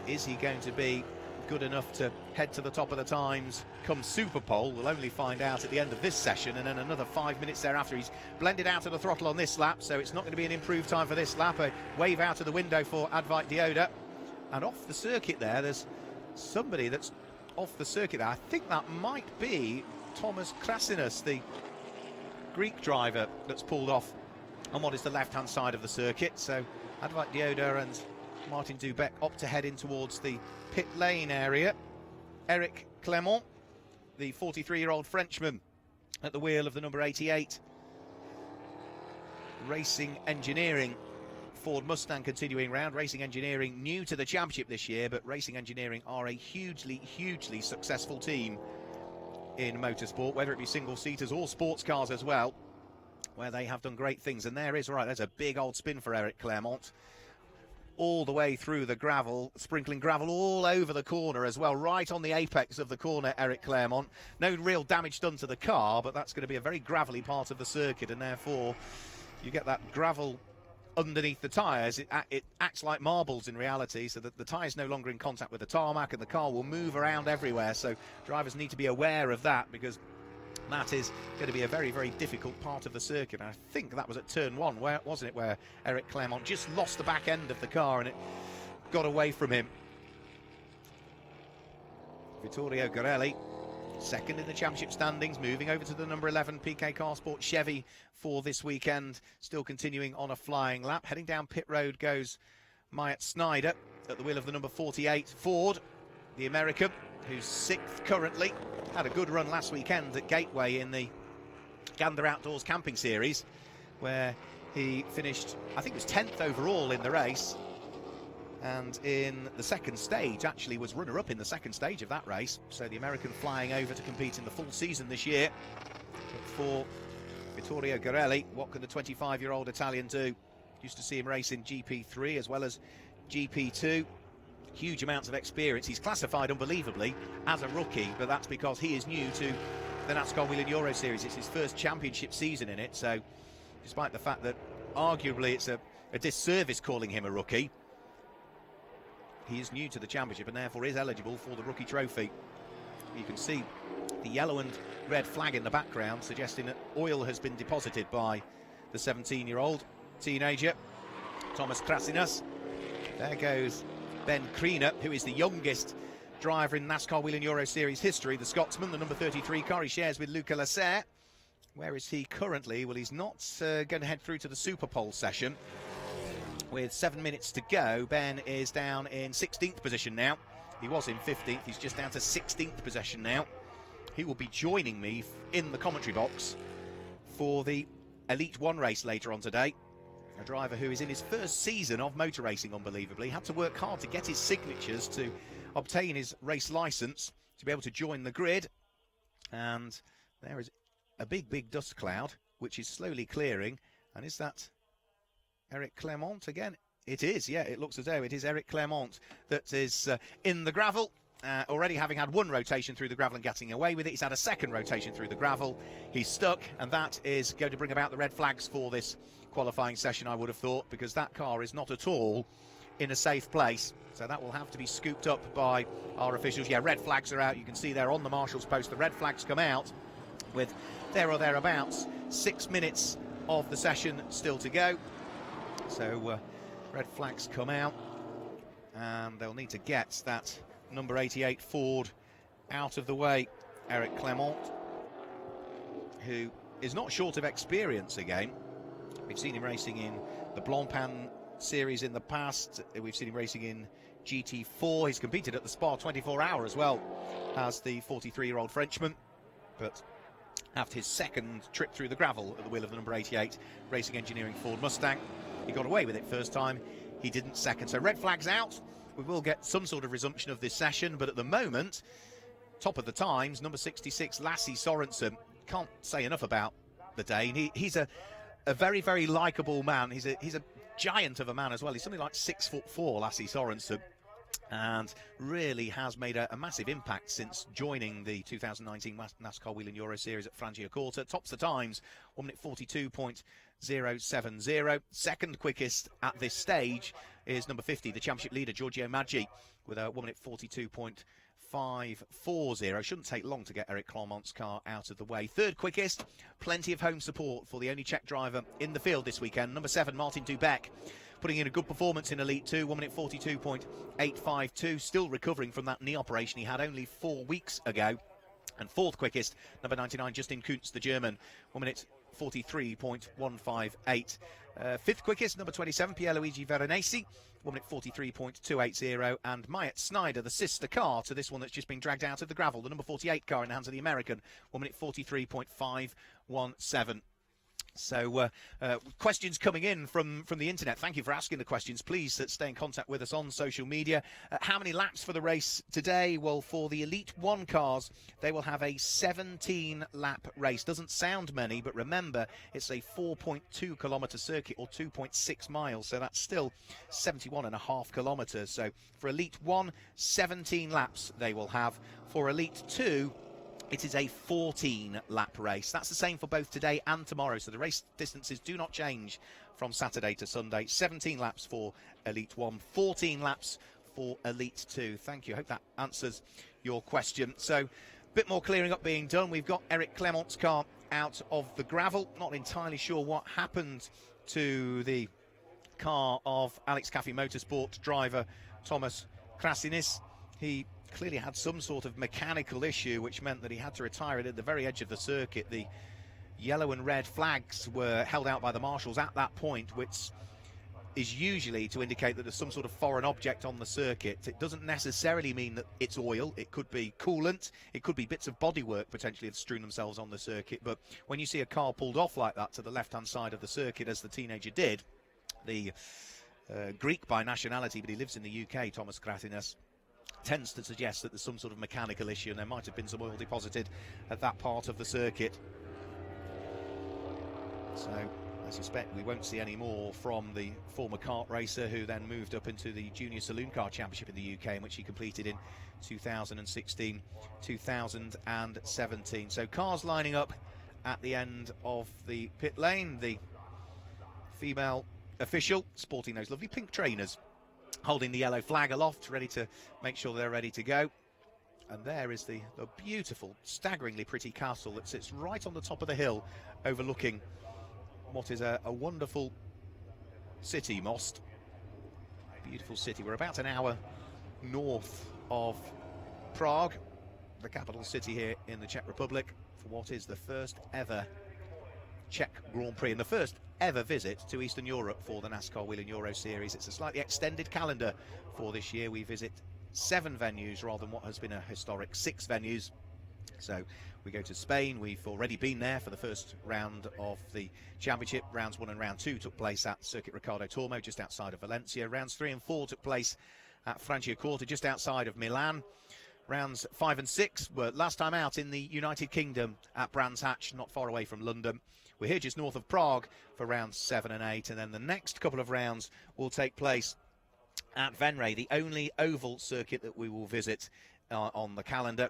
Is he going to be good enough to head to the top of the times come Super Pole? We'll only find out at the end of this session, and then another 5 minutes thereafter. He's blended out of the throttle on this lap, so it's not going to be an improved time for this lap. A wave out of the window for Advait Dioda. And off the circuit there's somebody that's off the circuit there. I think that might be Thomas Krasinos, the Greek driver that's pulled off on what is the left-hand side of the circuit. So Advait Dioda and Martin Dubeck opt to head in towards the pit lane area. Eric Clement, the 43-year-old Frenchman, at the wheel of the number 88 Racing Engineering Ford Mustang, continuing round. Racing Engineering new to the championship this year, but Racing Engineering are a hugely successful team in motorsport, whether it be single-seaters or sports cars as well, where they have done great things. And there's a big old spin for Eric Clement, all the way through the gravel, sprinkling gravel all over the corner as well, right on the apex of the corner, Eric Clement. No real damage done to the car, but that's going to be a very gravelly part of the circuit, and therefore you get that gravel underneath the tyres. It acts like marbles in reality, so that the tyre's no longer in contact with the tarmac and the car will move around everywhere. So drivers need to be aware of that, because that is going to be a very difficult part of the circuit. And I think that was at turn 1, wasn't it, where Eric Clement just lost the back end of the car and it got away from him. Vittorio Garelli, second in the championship standings, moving over to the number 11 PK Car Sport Chevy for this weekend, still continuing on a flying lap. Heading down pit road goes Myatt Snyder at the wheel of the number 48 Ford. the American, who's 6th currently. Had a good run last weekend at Gateway in the Gander Outdoors Camping Series, where he finished, I think it was 10th overall in the race. And in the second stage, actually was runner-up in the second stage of that race. So the American flying over to compete in the full season this year. But for Vittorio Garelli, what can the 25-year-old Italian do? Used to see him race in GP3 as well as GP2. Huge amounts of experience. He's classified unbelievably as a rookie, but that's because he is new to the NASCAR Whelen Euro Series. It's his first championship season in it. So despite the fact that arguably it's a disservice calling him a rookie, he is new to the championship and therefore is eligible for the rookie trophy. You can see the yellow and red flag in the background suggesting that oil has been deposited by the 17-year-old teenager, Thomas Krasinas. There goes Ben Kriener, who is the youngest driver in NASCAR Whelen Euro Series history, the Scotsman, the number 33 car he shares with Luca Lasser. Where is he currently? Well, he's not going to head through to the Super Pole session. With 7 minutes to go, Ben is down in 16th position now. He was in 15th, he's just down to 16th position now. He will be joining me in the commentary box for the Elite 1 race later on today. A driver who is in his first season of motor racing, unbelievably. Had to work hard to get his signatures to obtain his race licence to be able to join the grid. And there is a big dust cloud, which is slowly clearing. And is that Eric Clermont again? It is, yeah, it looks as though it is Eric Clermont that is in the gravel, already having had one rotation through the gravel and getting away with it. He's had a second rotation through the gravel. He's stuck, and that is going to bring about the red flags for this qualifying session, I would have thought, because that car is not at all in a safe place. So that will have to be scooped up by our officials. Yeah, red flags are out. You can see there on the marshal's post, the red flags come out with there or thereabouts 6 minutes of the session still to go. So red flags come out, and they'll need to get that number 88 Ford out of the way. Eric Clermont, who is not short of experience again. We've seen him racing in the Blancpain series in the past. We've seen him racing in GT4. He's competed at the Spa 24 Hour as well as the 43-year-old Frenchman. But after his second trip through the gravel at the wheel of the number 88 Racing Engineering Ford Mustang, he got away with it first time, he didn't second. So red flags out. We will get some sort of resumption of this session, but at the moment, top of the times, number 66 Lasse Sorensen. Can't say enough about the Dane. He's a very likeable man. He's a giant of a man as well. He's something like 6'4", Lasse Sorensen, and really has made a massive impact since joining the 2019 NASCAR Whelen Euro Series at Franciacorta. Tops the times, 1 minute 42.070. Second quickest at this stage is number 50, the championship leader, Giorgio Maggi, with a 1 minute 42.540. Shouldn't take long to get Eric Clermont's car out of the way. Third quickest, plenty of home support for the only Czech driver in the field this weekend. Number 7, Martin Dubek, putting in a good performance in Elite 2, 1 minute 42.852, still recovering from that knee operation he had only 4 weeks ago. And fourth quickest, number 99, Justin Kuntz, the German, 1 minute 43.158. Fifth quickest, number 27, Pierluigi Veronesi, 1 minute 43.280. And Myatt Snyder, the sister car to this one that's just been dragged out of the gravel, the number 48 car in the hands of the American, 1 minute 43.517. So questions coming in from the internet. Thank you for asking the questions. Please stay in contact with us on social media. How many laps for the race today? Well, for the Elite 1 cars, they will have a 17-lap race. Doesn't sound many, but remember, it's a 4.2 kilometre circuit, or 2.6 miles, so that's still 71.5 kilometres. So for Elite 1, 17 laps they will have. For Elite 2, it is a 14-lap race. That's the same for both today and tomorrow, so the race distances do not change from Saturday to Sunday. 17 laps for Elite 1, 14 laps for Elite 2. Thank you. I hope that answers your question. So, a bit more clearing up being done. We've got Eric Clermont's car out of the gravel. Not entirely sure what happened to the car of Alex Caffey Motorsport driver Thomas Krasinis. He clearly had some sort of mechanical issue, which meant that he had to retire it at the very edge of the circuit. The yellow and red flags were held out by the marshals at that point, which is usually to indicate that there's some sort of foreign object on the circuit. It doesn't necessarily mean that it's oil. It could be coolant. It could be bits of bodywork potentially have strewn themselves on the circuit. But when you see a car pulled off like that to the left-hand side of the circuit, as the teenager did, the Greek by nationality, but he lives in the UK, Thomas Kratinas, tends to suggest that there's some sort of mechanical issue, and there might have been some oil deposited at that part of the circuit. So I suspect we won't see any more from the former kart racer, who then moved up into the Junior Saloon Car Championship in the UK, in which he competed in 2016, 2017. So cars lining up at the end of the pit lane. The female official sporting those lovely pink trainers, holding the yellow flag aloft, ready to make sure they're ready to go. And there is the beautiful, staggeringly pretty castle that sits right on the top of the hill, overlooking what is a wonderful city, Most. Beautiful city. We're about an hour north of Prague, the capital city here in the Czech Republic, for what is the first ever Czech Grand Prix and the first ever visit to Eastern Europe for the NASCAR Whelen Euro Series. It's a slightly extended calendar for this year. We visit 7 venues rather than what has been a historic 6 venues. So we go to Spain. We've already been there for the first round of the championship. Rounds 1 and round 2 took place at Circuit Ricardo Tormo, just outside of Valencia. Rounds 3 and 4 took place at Franciacorta, just outside of Milan. Rounds 5 and 6 were last time out in the United Kingdom at Brands Hatch, not far away from London. We're here just north of Prague for rounds 7 and 8, and then the next couple of rounds will take place at Venray, the only oval circuit that we will visit on the calendar,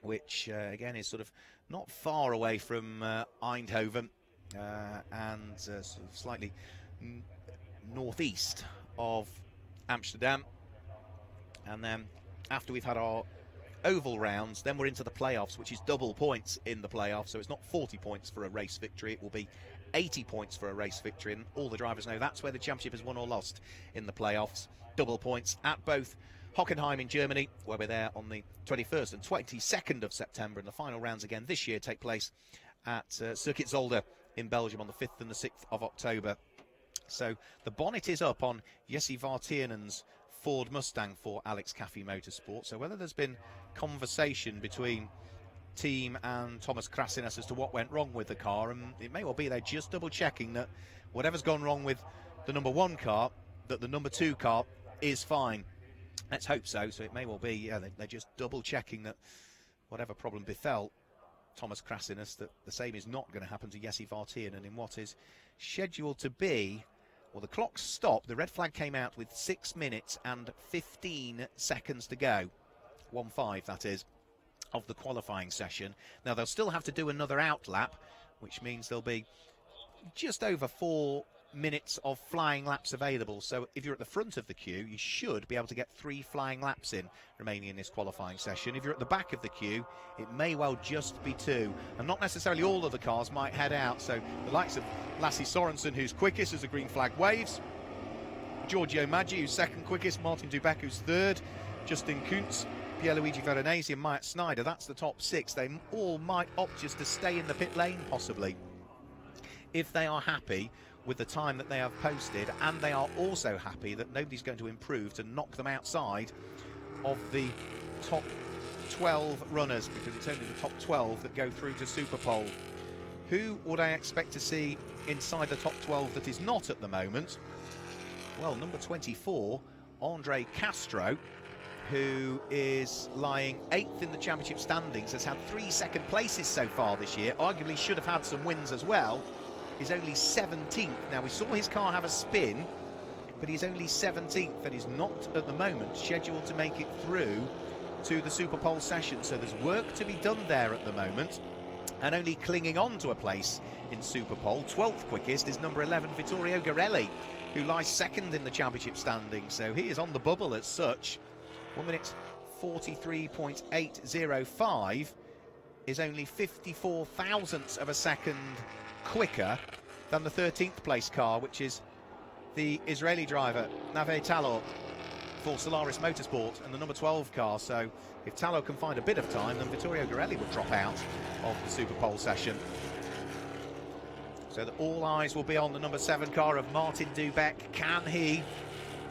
which again is sort of not far away from Eindhoven and sort of slightly northeast of Amsterdam. And then after we've had our oval rounds, then we're into the playoffs, which is double points in the playoffs. So it's not 40 points for a race victory, it will be 80 points for a race victory, and all the drivers know that's where the championship is won or lost in the playoffs. Double points at both Hockenheim in Germany, where we're there on the 21st and 22nd of September, and the final rounds again this year take place at Circuit Zolder in Belgium on the 5th and the 6th of October. So the bonnet is up on Jesse Vartiernen's Ford Mustang for Alex Caffey Motorsport. So whether there's been conversation between team and Thomas Krasinas as to what went wrong with the car, and it may well be they're just double checking that whatever's gone wrong with the number 1 car, that the number 2 car is fine. Let's hope so. So it may well be, yeah, they're just double checking that whatever problem befell Thomas Krasinas, that the same is not going to happen to Jesse Vartiernen in what is scheduled to be, well, the clock stopped, the red flag came out with 6 minutes and 15 seconds to go, 1-5 that is, of the qualifying session. Now they'll still have to do another out lap, which means there'll be just over 4 minutes of flying laps available. So if you're at the front of the queue, you should be able to get 3 flying laps in remaining in this qualifying session. If you're at the back of the queue, it may well just be 2, and not necessarily all of the cars might head out. So the likes of Lasse Sorensen, who's quickest as the green flag waves, Giorgio Maggi, who's second quickest, Martin Dubeck, who's third, Justin Kuntz, Pierluigi Veronese and Myatt Snyder. That's the top 6. They all might opt just to stay in the pit lane, possibly, if they are happy with the time that they have posted, and they are also happy that nobody's going to improve to knock them outside of the top 12 runners, because it's only the top 12 that go through to Superpole. Who would I expect to see inside the top 12 that is not at the moment? Well, number 24, Andre Castro, who is lying 8th in the championship standings, has had 3 second places so far this year, arguably should have had some wins as well, is only 17th. Now, we saw his car have a spin, but he's only 17th, and he's not at the moment scheduled to make it through to the Superpole session. So there's work to be done there at the moment, and only clinging on to a place in Superpole, 12th quickest, is number 11, Vittorio Garelli, who lies 2nd in the championship standings. So he is on the bubble as such. 1 minute 43.805 is only 54 thousandths of a second quicker than the 13th place car, which is the Israeli driver Nave Talor for Solaris Motorsport, and the number 12 car. So if Talor can find a bit of time, then Vittorio Garelli will drop out of the Superpole session. So that all eyes will be on the number 7 car of Martin Dubeck. Can he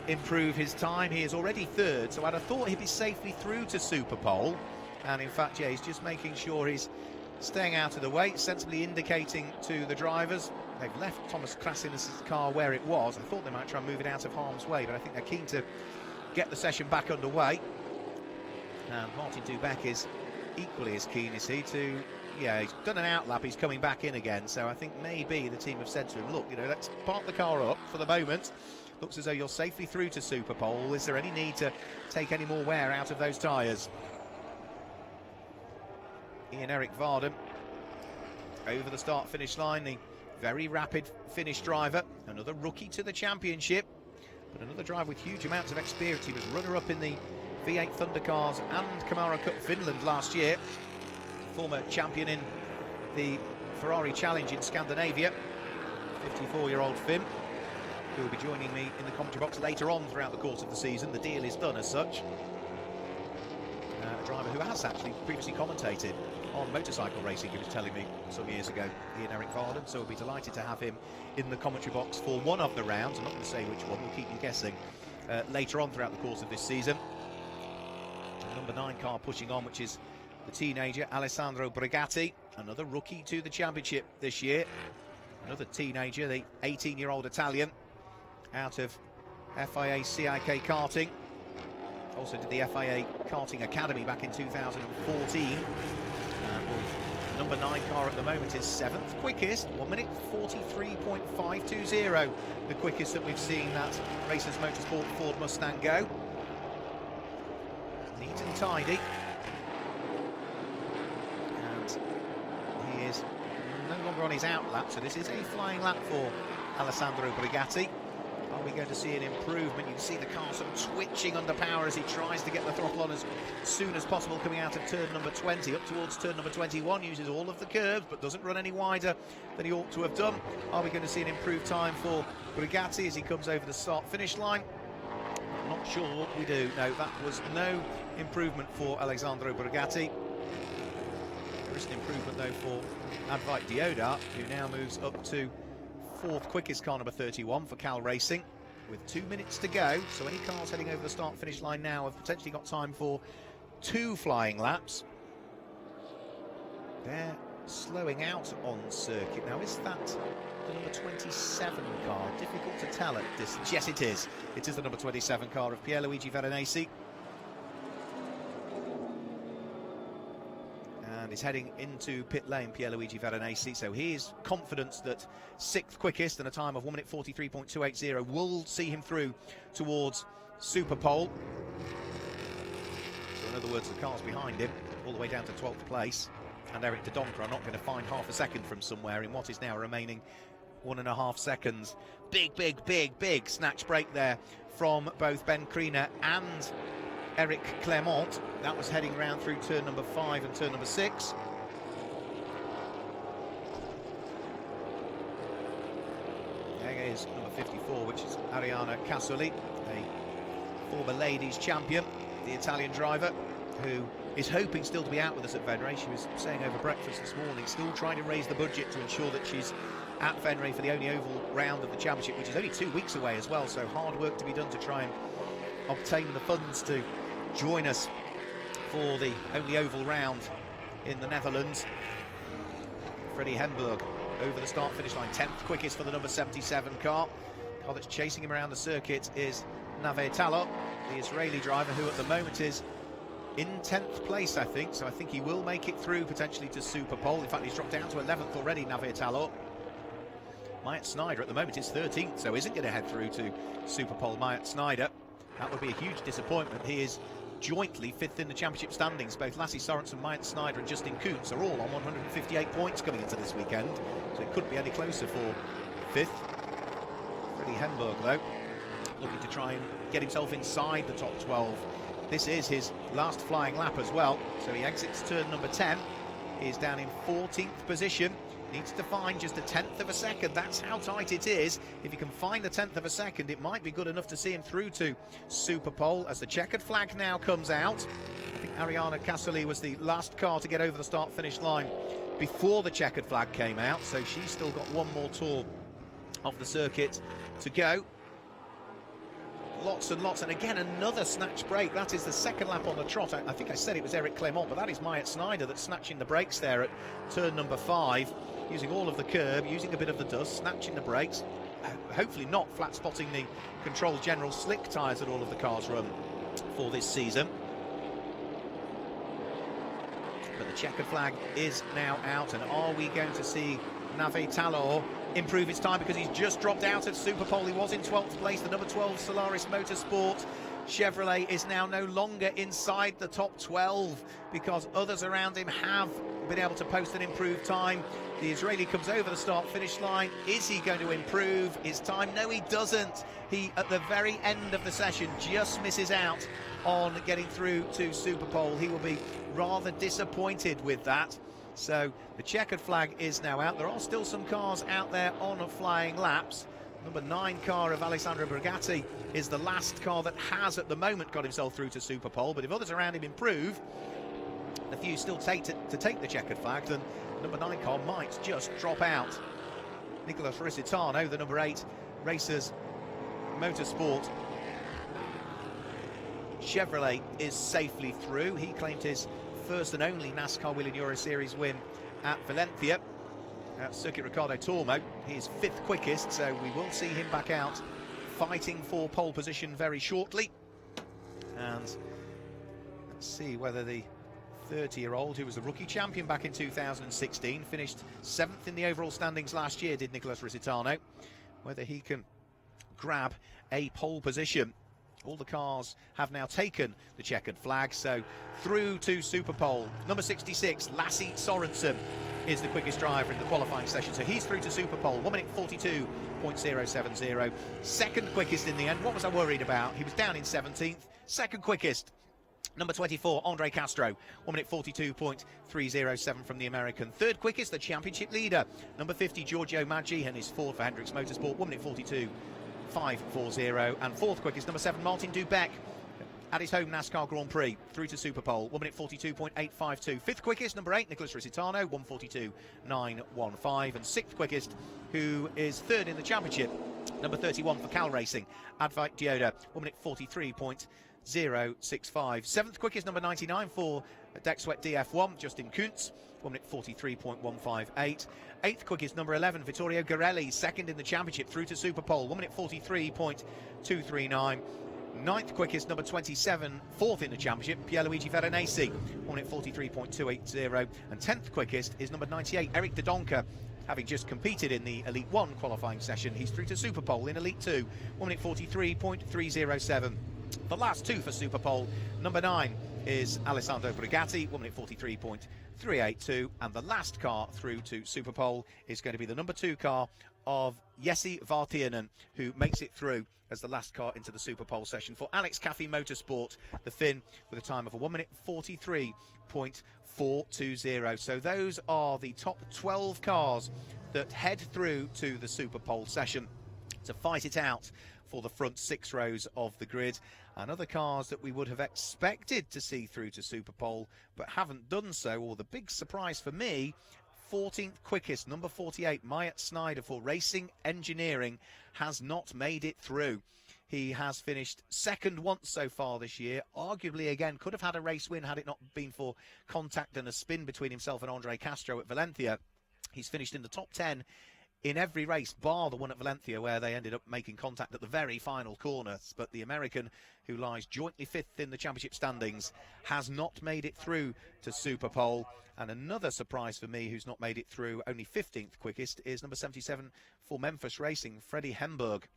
improve his time? He is already 3rd, so I'd have thought he'd be safely through to Super Pole. And in fact, yeah, he's just making sure he's staying out of the way, sensibly indicating to the drivers. They've left Thomas Krasin's car where it was. I thought they might try and move it out of harm's way, but I think they're keen to get the session back underway. And Martin Dubeck is equally as keen, is he, to... Yeah, he's done an outlap, he's coming back in again, so I think maybe the team have said to him, look, you know, let's park the car up for the moment. Looks as though you're safely through to Super Pole. Is there any need to take any more wear out of those tyres? Ian-Eric Varden over the start-finish line, the very rapid finish driver, another rookie to the championship, but another driver with huge amounts of experience. He was runner-up in the V8 Thundercars and Camaro Cup Finland last year, former champion in the Ferrari Challenge in Scandinavia, 54-year-old Finn, who will be joining me in the commentary box later on throughout the course of the season. The deal is done as such. A driver who has actually previously commentated on motorcycle racing, he was telling me some years ago, Ian-Eric Varden, so we'll be delighted to have him in the commentary box for one of the rounds. I'm not going to say which one, we'll keep you guessing later on throughout the course of this season. The number 9 car pushing on, which is the teenager Alessandro Brigatti, another rookie to the championship this year. Another teenager, the 18-year-old Italian out of FIA CIK Karting. Also did the FIA Karting Academy back in 2014. Number 9 car at the moment is 7th quickest, 1 minute 43.520, the quickest that we've seen that Racers Motorsport Ford Mustang go. Neat and tidy. And he is no longer on his outlap, so this is a flying lap for Alessandro Brigatti. Are we going to see an improvement? You can see the car sort of twitching under power as he tries to get the throttle on as soon as possible, coming out of turn number 20 up towards turn number 21, uses all of the curves but doesn't run any wider than he ought to have done. Are we going to see an improved time for Brigatti as he comes over the start finish line? I'm not sure we do. No, that was no improvement for Alessandro Brigatti. There is an improvement though for Advait Deodat, who now moves up to 4th quickest car, number 31 for Cal Racing, with 2 minutes to go. So any cars heading over the start finish line now have potentially got time for 2 flying laps. They're slowing out on circuit now. Is that the number 27 car? Difficult to tell at this. Yes, it is. It is the number 27 car of Pierluigi Veronesi. And he's heading into pit lane, Pierluigi Veronesi, so he is confident that 6th quickest and a time of 1 minute 43.280 will see him through towards Super Pole. So in other words, the cars behind him all the way down to 12th place, and Eric de Donker are not going to find half a second from somewhere in what is now remaining 1.5 seconds. Big snatch break there from both Ben Kriener and Eric Clermont. That was heading round through turn number 5 and turn number 6. There is number 54, which is Arianna Casoli, a former ladies champion, the Italian driver, who is hoping still to be out with us at Venray. She was saying over breakfast this morning, still trying to raise the budget to ensure that she's at Venray for the only oval round of the championship, which is only 2 weeks away as well, so hard work to be done to try and obtain the funds to join us for the only oval round in the Netherlands. Freddie Henberg over the start finish line, 10th quickest for the number 77 car. Car that's chasing him around the circuit is Nave Talot, the Israeli driver, who at the moment is in 10th place, I think, so I think he will make it through potentially to Super Pole. In fact, he's dropped down to 11th already, Nave Talot. Myatt Snyder at the moment is 13th, so isn't going to head through to Super Pole. Myatt Snyder, that would be a huge disappointment. He is jointly 5th in the championship standings. Both Lassie Sorensen, Myatt Snyder and Justin Kuntz are all on 158 points coming into this weekend, so it couldn't be any closer for 5th. Freddie Henberg, though, looking to try and get himself inside the top 12. This is his last flying lap as well, so he exits turn number 10. He is down in 14th position. Needs to find just a 10th of a second. That's how tight it is. If he can find a 10th of a second, it might be good enough to see him through to Super Pole. As the checkered flag now comes out, I think Arianna Casoli was the last car to get over the start-finish line before the checkered flag came out, so she's still got one more tour of the circuit to go. Lots and lots, and again another snatch break. That is the second lap on the trot. I think I said it was Eric Clement, but that is Myatt Snyder that's snatching the brakes there at turn number 5, using all of the curb, using a bit of the dust, snatching the brakes, hopefully not flat spotting the Control General slick tyres that all of the cars run for this season. But the checkered flag is now out, and are we going to see Nave Talor improve his time, because he's just dropped out at Super Pole. He was in 12th place. The number 12 Solaris Motorsport Chevrolet is now no longer inside the top 12 because others around him have been able to post an improved time. The Israeli comes over the start-finish line. Is he going to improve his time? No, he doesn't. He, at the very end of the session, just misses out on getting through to Super Pole. He will be rather disappointed with that. So the checkered flag is now out. There are still some cars out there on flying laps. Number 9 car of Alessandro Brigatti is the last car that has at the moment got himself through to Super Pole, but if others around him improve, a few still take the checkered flag, then the number 9 car might just drop out. Nicolas Risitano, the number 8 Racers Motorsport Chevrolet, is safely through. He claimed his first and only NASCAR Whelen Euro Series win at Valencia at Circuit Ricardo Tormo. He's 5th quickest, so we will see him back out fighting for pole position very shortly. And let's see whether the 30-year-old, who was the rookie champion back in 2016, finished 7th in the overall standings last year, did Nicolas Risitano, whether he can grab a pole position. All the cars have now taken the checkered flag, so through to Super Pole. Number 66, Lasse Sorensen, is the quickest driver in the qualifying session, so he's through to Super Pole, 1 minute 42.070. Second quickest in the end. What was I worried about? He was down in 17th. Second quickest, number 24, Andre Castro, 1 minute 42.307 from the American. Third quickest, the championship leader, number 50, Giorgio Maggi, and his fourth for Hendricks Motorsport, 1 minute 42.540. And fourth quickest, number 7, Martin Dubeck, at his home NASCAR Grand Prix, through to Super Pole, 1 minute 42.852. Fifth quickest, number 8, Nicolas Risitano, 1:42.915. And sixth quickest, who is third in the championship, number 31 for Cal Racing, Advait Dioda, 1 minute 43.065. Seventh quickest, number 99 for Deck Sweat DF1, Justin Kuntz, 1 minute 43.158. Eighth quickest, number 11, Vittorio Garelli, second in the championship, through to Super Pole, 1 minute 43.239. Ninth quickest, number 27, fourth in the championship, Pierluigi Veronese, 1 minute 43.280. And 10th quickest is number 98, Eric Dodonka, having just competed in the Elite 1 qualifying session. He's through to Super Pole in Elite 2, 1 minute 43.307. The last two for Super Pole, number 9 is Alessandro Brigatti, 1 minute 43.382. And the last car through to Super Pole is going to be the number 2 car of Jesse Vartiainen, who makes it through as the last car into the Super Pole session for Alex Caffey Motorsport, the Finn, with a time of a 1 minute 43.420. So those are the top 12 cars that head through to the Super Pole session to fight it out for the front 6 rows of the grid. And other cars that we would have expected to see through to Super Pole but haven't done so, or the big surprise for me, 14th quickest, number 48, Myatt Snyder for Racing Engineering, has not made it through. He has finished second once so far this year. Arguably, again, could have had a race win had it not been for contact and a spin between himself and Andre Castro at Valencia. He's finished in the top 10 in every race, bar the one at Valencia, where they ended up making contact at the very final corner. But the American, who lies jointly 5th in the championship standings, has not made it through to Super Pole. And another surprise for me, who's not made it through, only 15th quickest, is number 77 for Memphis Racing, Freddie Hemberg,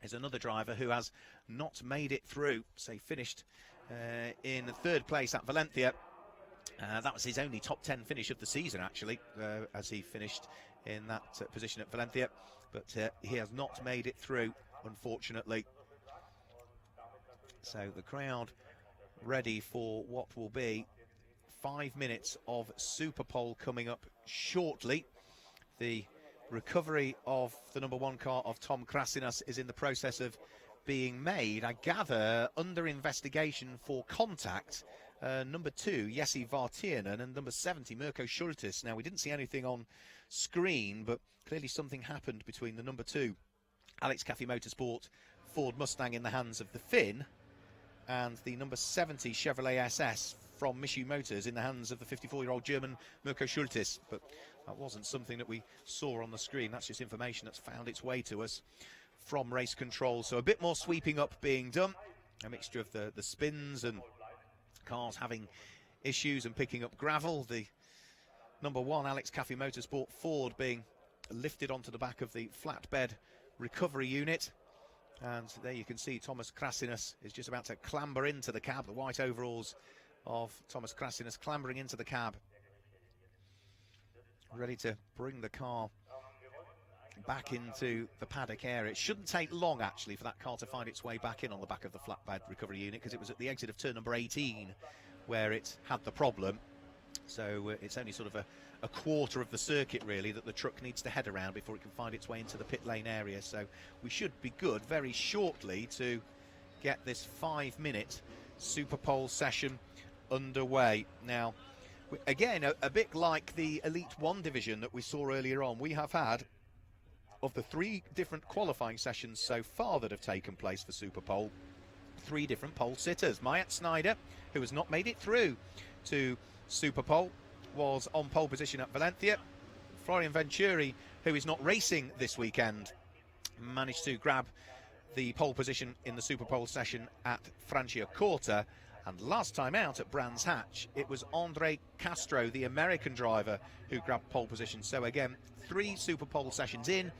is another driver who has not made it through. So he finished in 3rd place at Valencia. That was his only top 10 finish of the season, actually, as he finished in that position at Valencia. But he has not made it through, unfortunately. So the crowd ready for what will be 5 minutes of Super Pole coming up shortly. The recovery of the number 1 car of Tom Krasinas is in the process of being made, I gather, under investigation for contact number 2, Jesse Vartiernen, and number 70, Mirko Schultes. Now, we didn't see anything on screen, but clearly something happened between the number 2, Alex Caffey Motorsport Ford Mustang in the hands of the Finn, and the number 70 Chevrolet SS from Mishu Motors in the hands of the 54-year-old German Mirko Schultes. But that wasn't something that we saw on the screen. That's just information that's found its way to us from race control. So a bit more sweeping up being done. A mixture of the spins and cars having issues and picking up gravel. The number 1 Alex Caffey Motorsport Ford being lifted onto the back of the flatbed recovery unit. And there you can see Thomas Krasinus is just about to clamber into the cab. The white overalls of Thomas Krasinus clambering into the cab, ready to bring the car back into the paddock area. It shouldn't take long, actually, for that car to find its way back in on the back of the flatbed recovery unit, because it was at the exit of turn number 18 where it had the problem. So it's only sort of a quarter of the circuit, really, that the truck needs to head around before it can find its way into the pit lane area. So we should be good very shortly to get this 5-minute Super Pole session underway. Now, again, a bit like the Elite 1 division that we saw earlier on, we have had, of the 3 different qualifying sessions so far that have taken place for Super Pole, 3 different pole sitters. Mayat Snyder, who has not made it through to Super Pole, was on pole position at Valencia. Florian Venturi, who is not racing this weekend, managed to grab the pole position in the Super Pole session at Franciacorta. And last time out at Brands Hatch, it was Andre Castro, the American driver, who grabbed pole position. So again, 3 Super Pole sessions in,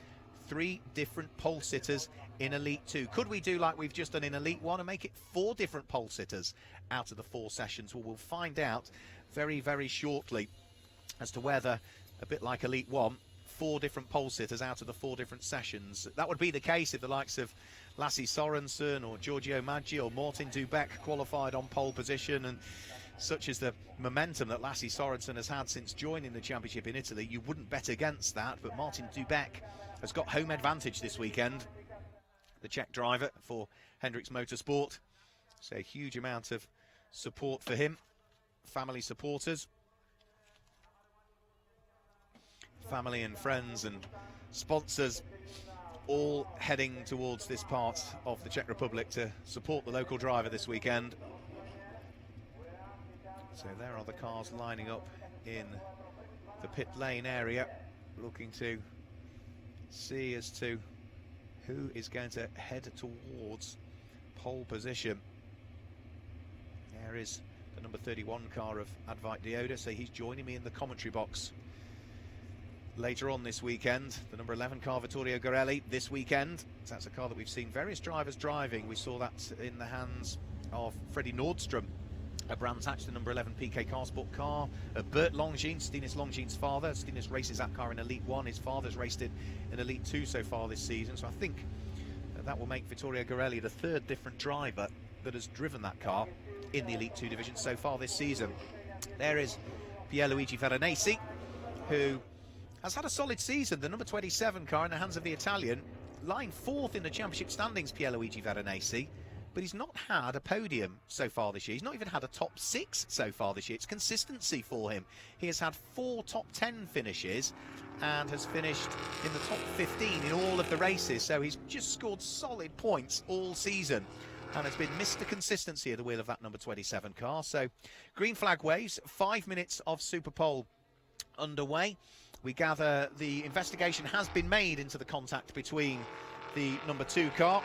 3 different pole sitters in Elite 2. Could we do like we've just done in Elite 1 and make it 4 different pole sitters out of the 4 sessions? Well, we'll find out very, very shortly as to whether, a bit like Elite 1, 4 different pole sitters out of the 4 different sessions. That would be the case if the likes of Lasse Sorensen or Giorgio Maggi or Martin Dubek qualified on pole position, and such is the momentum that Lasse Sorensen has had since joining the championship in Italy. You wouldn't bet against that, but Martin Dubek has got home advantage this weekend, the Czech driver for Hendricks Motorsport. So a huge amount of support for him. Family supporters, family and friends and sponsors all heading towards this part of the Czech Republic to support the local driver this weekend. So there are the cars lining up in the pit lane area, looking to see as to who is going to head towards pole position. There is the number 31 car of Advait Dioda, so he's joining me in the commentary box later on this weekend. The number 11 car, Vittorio Gorelli, this weekend. So that's a car that we've seen various drivers driving. We saw that in the hands of Freddie Nordstrom at Brands Hatch, the number 11 PK Carsport car. Bert Longines, Stinus Longine's father. Stinus races that car in Elite 1. His father's raced it in Elite 2 so far this season. So I think that will make Vittorio Gorelli the 3rd different driver that has driven that car in the Elite 2 division so far this season. There is Pierluigi Veronesi, who has had a solid season. The number 27 car in the hands of the Italian, lying 4th in the championship standings, Pierluigi Veronesi, but he's not had a podium so far this year. He's not even had a top 6 so far this year. It's consistency for him. He has had 4 top 10 finishes and has finished in the top 15 in all of the races. So he's just scored solid points all season and has been Mr. Consistency at the wheel of that number 27 car. So green flag waves, 5 minutes of Super Pole underway. We gather the investigation has been made into the contact between the number 2 car,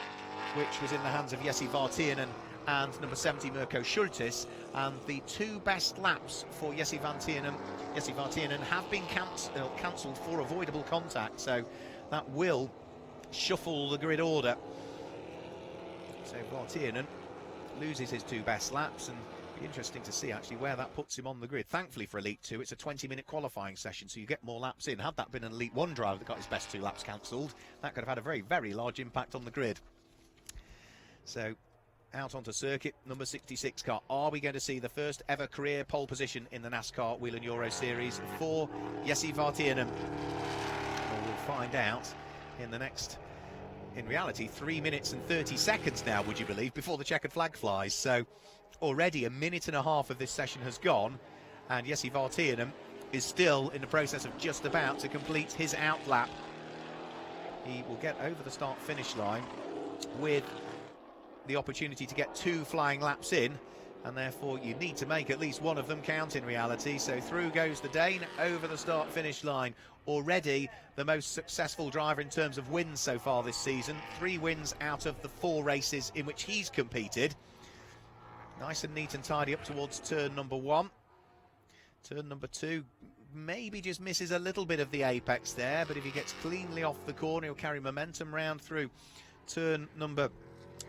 which was in the hands of Jesse Vartiernen, and number 70 Mirko Schultes, and the 2 best laps for Jesse Vartiernen have been cancelled for avoidable contact, so that will shuffle the grid order. So Vartiernen loses his 2 best laps, and it'll be interesting to see actually where that puts him on the grid. Thankfully for Elite 2, it's a 20-minute qualifying session, so you get more laps in. Had that been an Elite 1 driver that got his best 2 laps cancelled, that could have had a very, very large impact on the grid. So out onto circuit, number 66 car. Are we going to see the first ever career pole position in the NASCAR Whelen Euro Series for Jesse Vartiernen? Well, we'll find out in the next, in reality, 3 minutes and 30 seconds now, would you believe, before the checkered flag flies. So already a minute and a half of this session has gone, and Jesse Vartianen is still in the process of just about to complete his out lap. He will get over the start-finish line with the opportunity to get 2 flying laps in, and therefore you need to make at least one of them count in reality. So through goes the Dane over the start-finish line. Already the most successful driver in terms of wins so far this season. 3 wins out of the 4 races in which he's competed. Nice and neat and tidy up towards turn number 1. Turn number 2 maybe just misses a little bit of the apex there, but if he gets cleanly off the corner, he'll carry momentum round through turn number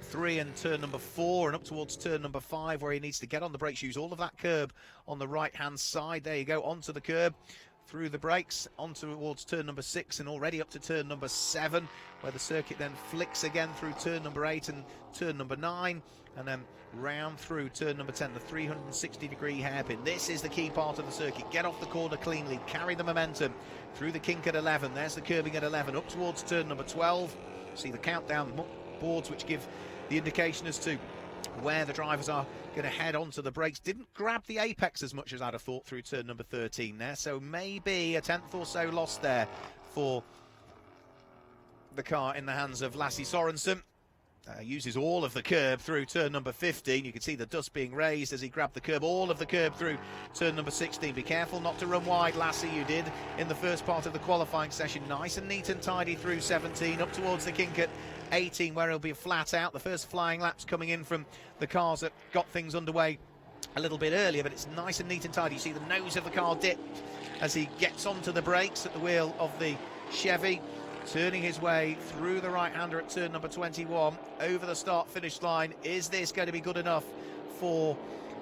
3 and turn number 4 and up towards turn number 5, where he needs to get on the brake shoes. All of that curb on the right hand side. There you go, onto the curb, through the brakes, on towards turn number 6 and already up to turn number 7, where the circuit then flicks again through turn number 8 and turn number 9, and then round through turn number 10, the 360-degree hairpin. This is the key part of the circuit. Get off the corner cleanly, carry the momentum through the kink at 11. There's the curbing at 11, up towards turn number 12. See the countdown boards which give the indication as to where the drivers are going to head onto the brakes. Didn't grab the apex as much as I'd have thought through turn number 13 there, so maybe a tenth or so lost there for the car in the hands of Lasse Sorensen. Uses all of the curb through turn number 15. You can see the dust being raised as he grabbed the curb, all of the curb through turn number 16. Be careful not to run wide, Lasse. You did in the first part of the qualifying session. Nice and neat and tidy through 17, up towards the kink at 18, where he'll be flat out. The first flying laps coming in from the cars that got things underway a little bit earlier, but it's nice and neat and tidy. You see the nose of the car dip as he gets onto the brakes at the wheel of the Chevy, turning his way through the right-hander at turn number 21, over the start-finish line. Is this going to be good enough for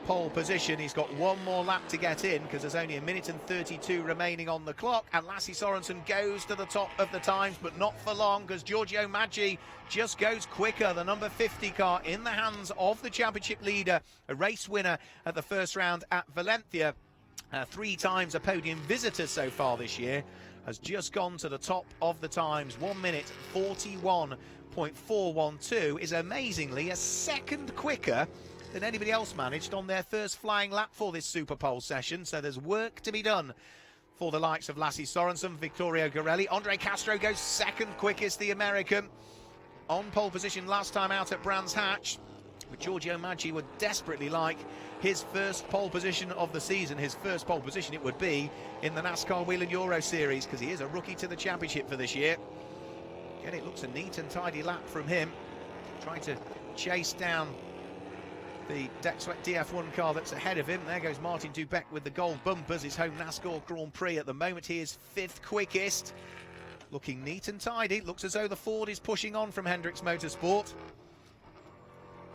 pole position? He's got one more lap to get in because there's only a minute and 32 remaining on the clock, and Lasse Sorensen goes to the top of the times, but not for long, because Giorgio Maggi just goes quicker. The number 50 car in the hands of the championship leader, a race winner at the first round at Valencia, 3 times a podium visitor so far this year, has just gone to the top of the times. 1 minute 41.412 is amazingly a second quicker than anybody else managed on their first flying lap for this Super Pole session. So there's work to be done for the likes of Lasse Sorensen, Vittorio Garelli. Andre Castro goes second quickest, the American, on pole position last time out at Brands Hatch. But Giorgio Maggi would desperately like his first pole position of the season. His first pole position it would be in the NASCAR Whelen Euro Series, because he is a rookie to the championship for this year. Again, it looks a neat and tidy lap from him, trying to chase down the Deck Sweat DF1 car that's ahead of him. There goes Martin Dubeck with the gold bumpers, his home NASCAR Grand Prix. At the moment he is 5th quickest, looking neat and tidy. Looks as though the Ford is pushing on from Hendricks Motorsport.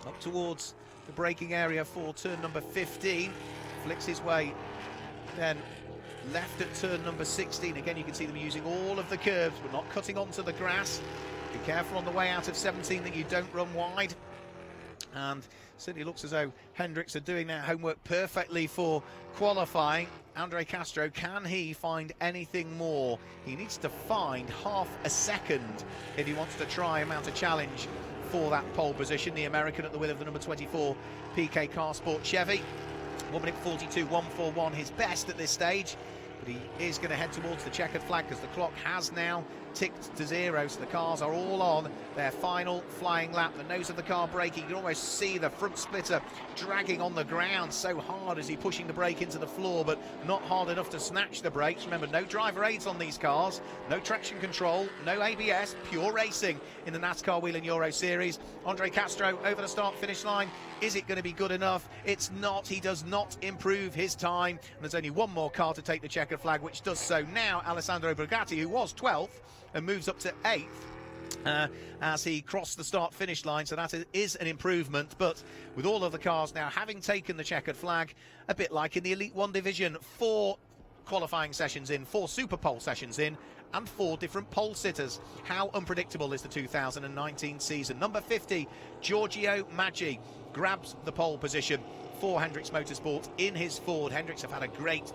Up towards the braking area for turn number 15, flicks his way then left at turn number 16. Again, you can see them using all of the curbs but not cutting onto the grass. Be careful on the way out of 17 that you don't run wide, and certainly looks as though Hendricks are doing their homework perfectly for qualifying. Andre Castro, can he find anything more? He needs to find half a second if he wants to try and mount a challenge for that pole position. The American at the wheel of the number 24 PK Car Sport Chevy. 1 minute 42.141, his best at this stage, but he is going to head towards the checkered flag because the clock has now ticked to 0, so the cars are all on their final flying lap. The nose of the car braking, you can almost see the front splitter dragging on the ground. So hard is he pushing the brake into the floor, but not hard enough to snatch the brakes. Remember, no driver aids on these cars, no traction control, no ABS, pure racing in the NASCAR Whelen Euro Series. Andre Castro over the start finish line. Is it going to be good enough? It's not. He does not improve his time, and there's only one more car to take the checkered flag, which does so now. Alessandro Brigatti, who was 12th and moves up to 8th as he crossed the start finish line, so that is an improvement. But with all of the cars now having taken the checkered flag, a bit like in the Elite 1 division, 4 qualifying sessions in, 4 Super Pole sessions in, and 4 different pole sitters. How unpredictable is the 2019 season? Number 50, Giorgio Maggi, grabs the pole position for Hendricks Motorsport in his Ford. Hendricks have had a great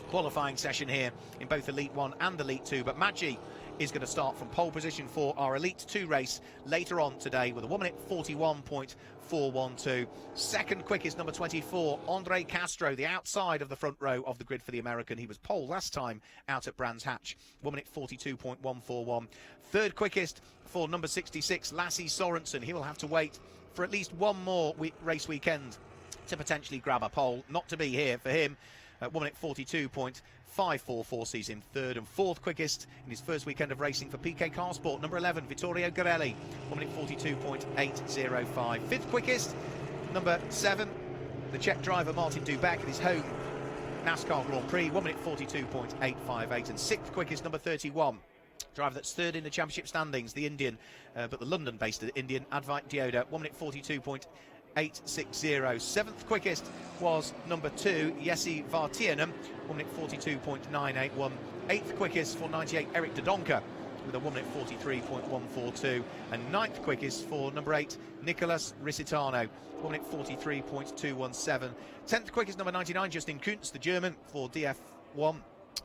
qualifying session here in both Elite 1 and Elite 2, but Maggi is going to start from pole position for our Elite 2 race later on today with a 1 minute 41.412. Second quickest, number 24, Andre Castro, the outside of the front row of the grid for the American. He was pole last time out at Brands Hatch, 1 minute 42.141. Third quickest for number 66, Lasse Sorensen. He will have to wait for at least one more race weekend to potentially grab a pole. Not to be here for him. 1 minute 42.544 sees him third. And fourth quickest in his first weekend of racing for PK Car Sport, number 11, Vittorio Garelli, 1 minute 42.805. Fifth quickest, number 7, the Czech driver Martin Dubek in his home NASCAR Grand Prix, 1 minute 42.858. And sixth quickest, number 31, driver that's third in the championship standings, the Indian, but the London-based Indian, Advait Dioda, 1 minute 42.860. Seventh quickest was number 2, Jesse Vartienen, 1 minute 42.981. Eighth quickest for 98, Eric Dodonka, with a 1 minute 43.142. And ninth quickest for number 8, Nicolas Risitano, 1 minute 43.217. 10th quickest, number 99, Justin Kuntz, the German, for DF1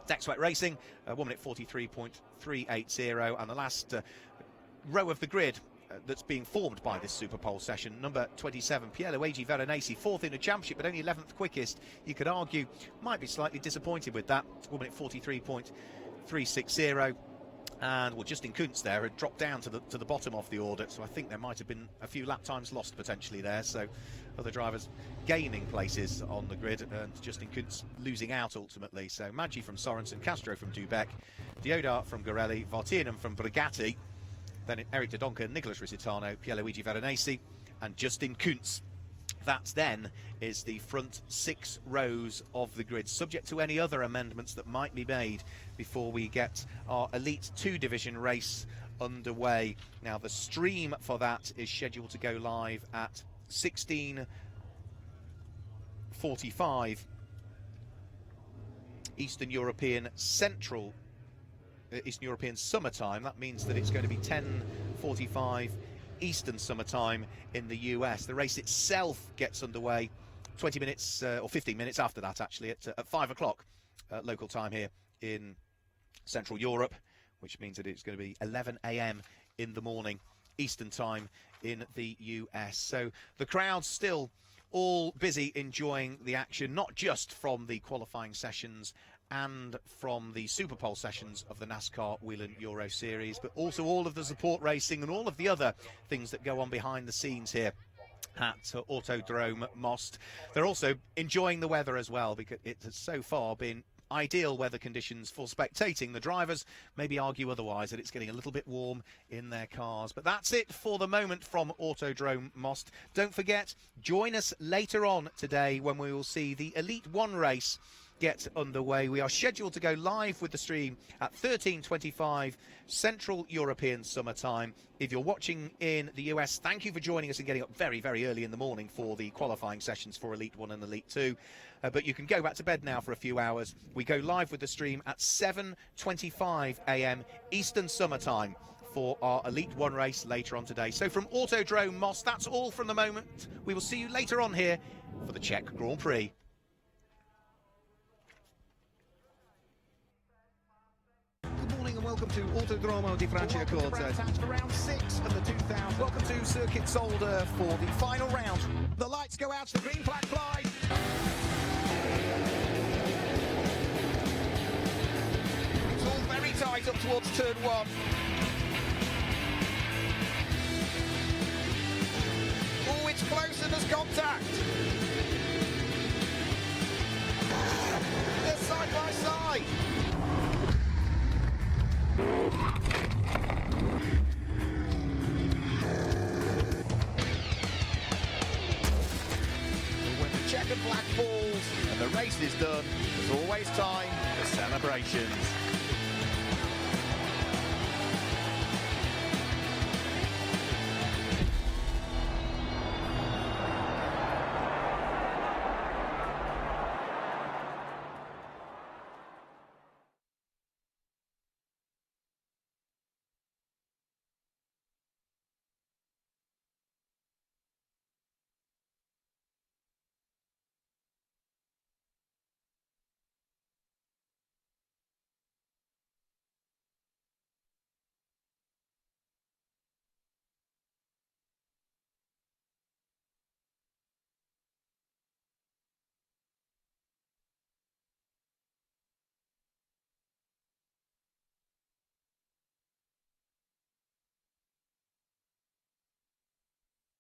Deck Sweat Racing, 1 minute 43.380. And the last row of the grid that's being formed by this Super Pole session, number 27, Pierluigi Veronesi, fourth in the championship, but only 11th quickest. You could argue might be slightly disappointed with that. 1 minute 43.360. And well, Justin Kuntz there had dropped down to the bottom of the order, so I think there might have been a few lap times lost potentially there. So other drivers gaining places on the grid, and Justin Kuntz losing out ultimately. So Maggi from Sorensen, Castro from Dubek, Dioda from Garelli, Vartienen from Brigatti, then Eric Dodonka, Nicolas Risitano, Pierluigi Veronesi, and Justin Kuntz. That then is the front 6 rows of the grid, subject to any other amendments that might be made before we get our Elite 2 division race underway. Now, the stream for that is scheduled to go live at 16:45 Eastern European summertime. That means that it's going to be 10:45 Eastern summertime in the US. The race itself gets underway 20 minutes or 15 minutes after that, actually, at 5 o'clock local time here in Central Europe, which means that it's going to be 11 a.m. in the morning Eastern time in the US. So the crowd's still all busy enjoying the action, not just from the qualifying sessions and from the Super Pole sessions of the NASCAR Whelen Euro Series, but also all of the support racing and all of the other things that go on behind the scenes here at Autodrom Most. They're also enjoying the weather as well, because it has so far been ideal weather conditions for spectating. The drivers maybe argue otherwise, that it's getting a little bit warm in their cars. But that's it for the moment from Autodrom Most. Don't forget, join us later on today when we will see the Elite 1 race get underway. We are scheduled to go live with the stream at 13:25 Central European summertime. If you're watching in the US, thank you for joining us and getting up very, very early in the morning for the qualifying sessions for Elite 1 and Elite 2. But you can go back to bed now for a few hours. We go live with the stream at 7:25 a.m. Eastern summertime for our Elite 1 race later on today. So from Autodrom Most, that's all from the moment. We will see you later on here for the Czech Grand Prix. Welcome to Autodromo di Franciacorta. For round 6 of the 2000. Welcome to Circuit Zolder for the final round. The lights go out, the green flag flies. It's all very tight up towards turn 1. Oh, it's close and there's contact. They're side by side. When the checkered flag falls and the race is done, there's always time for celebrations.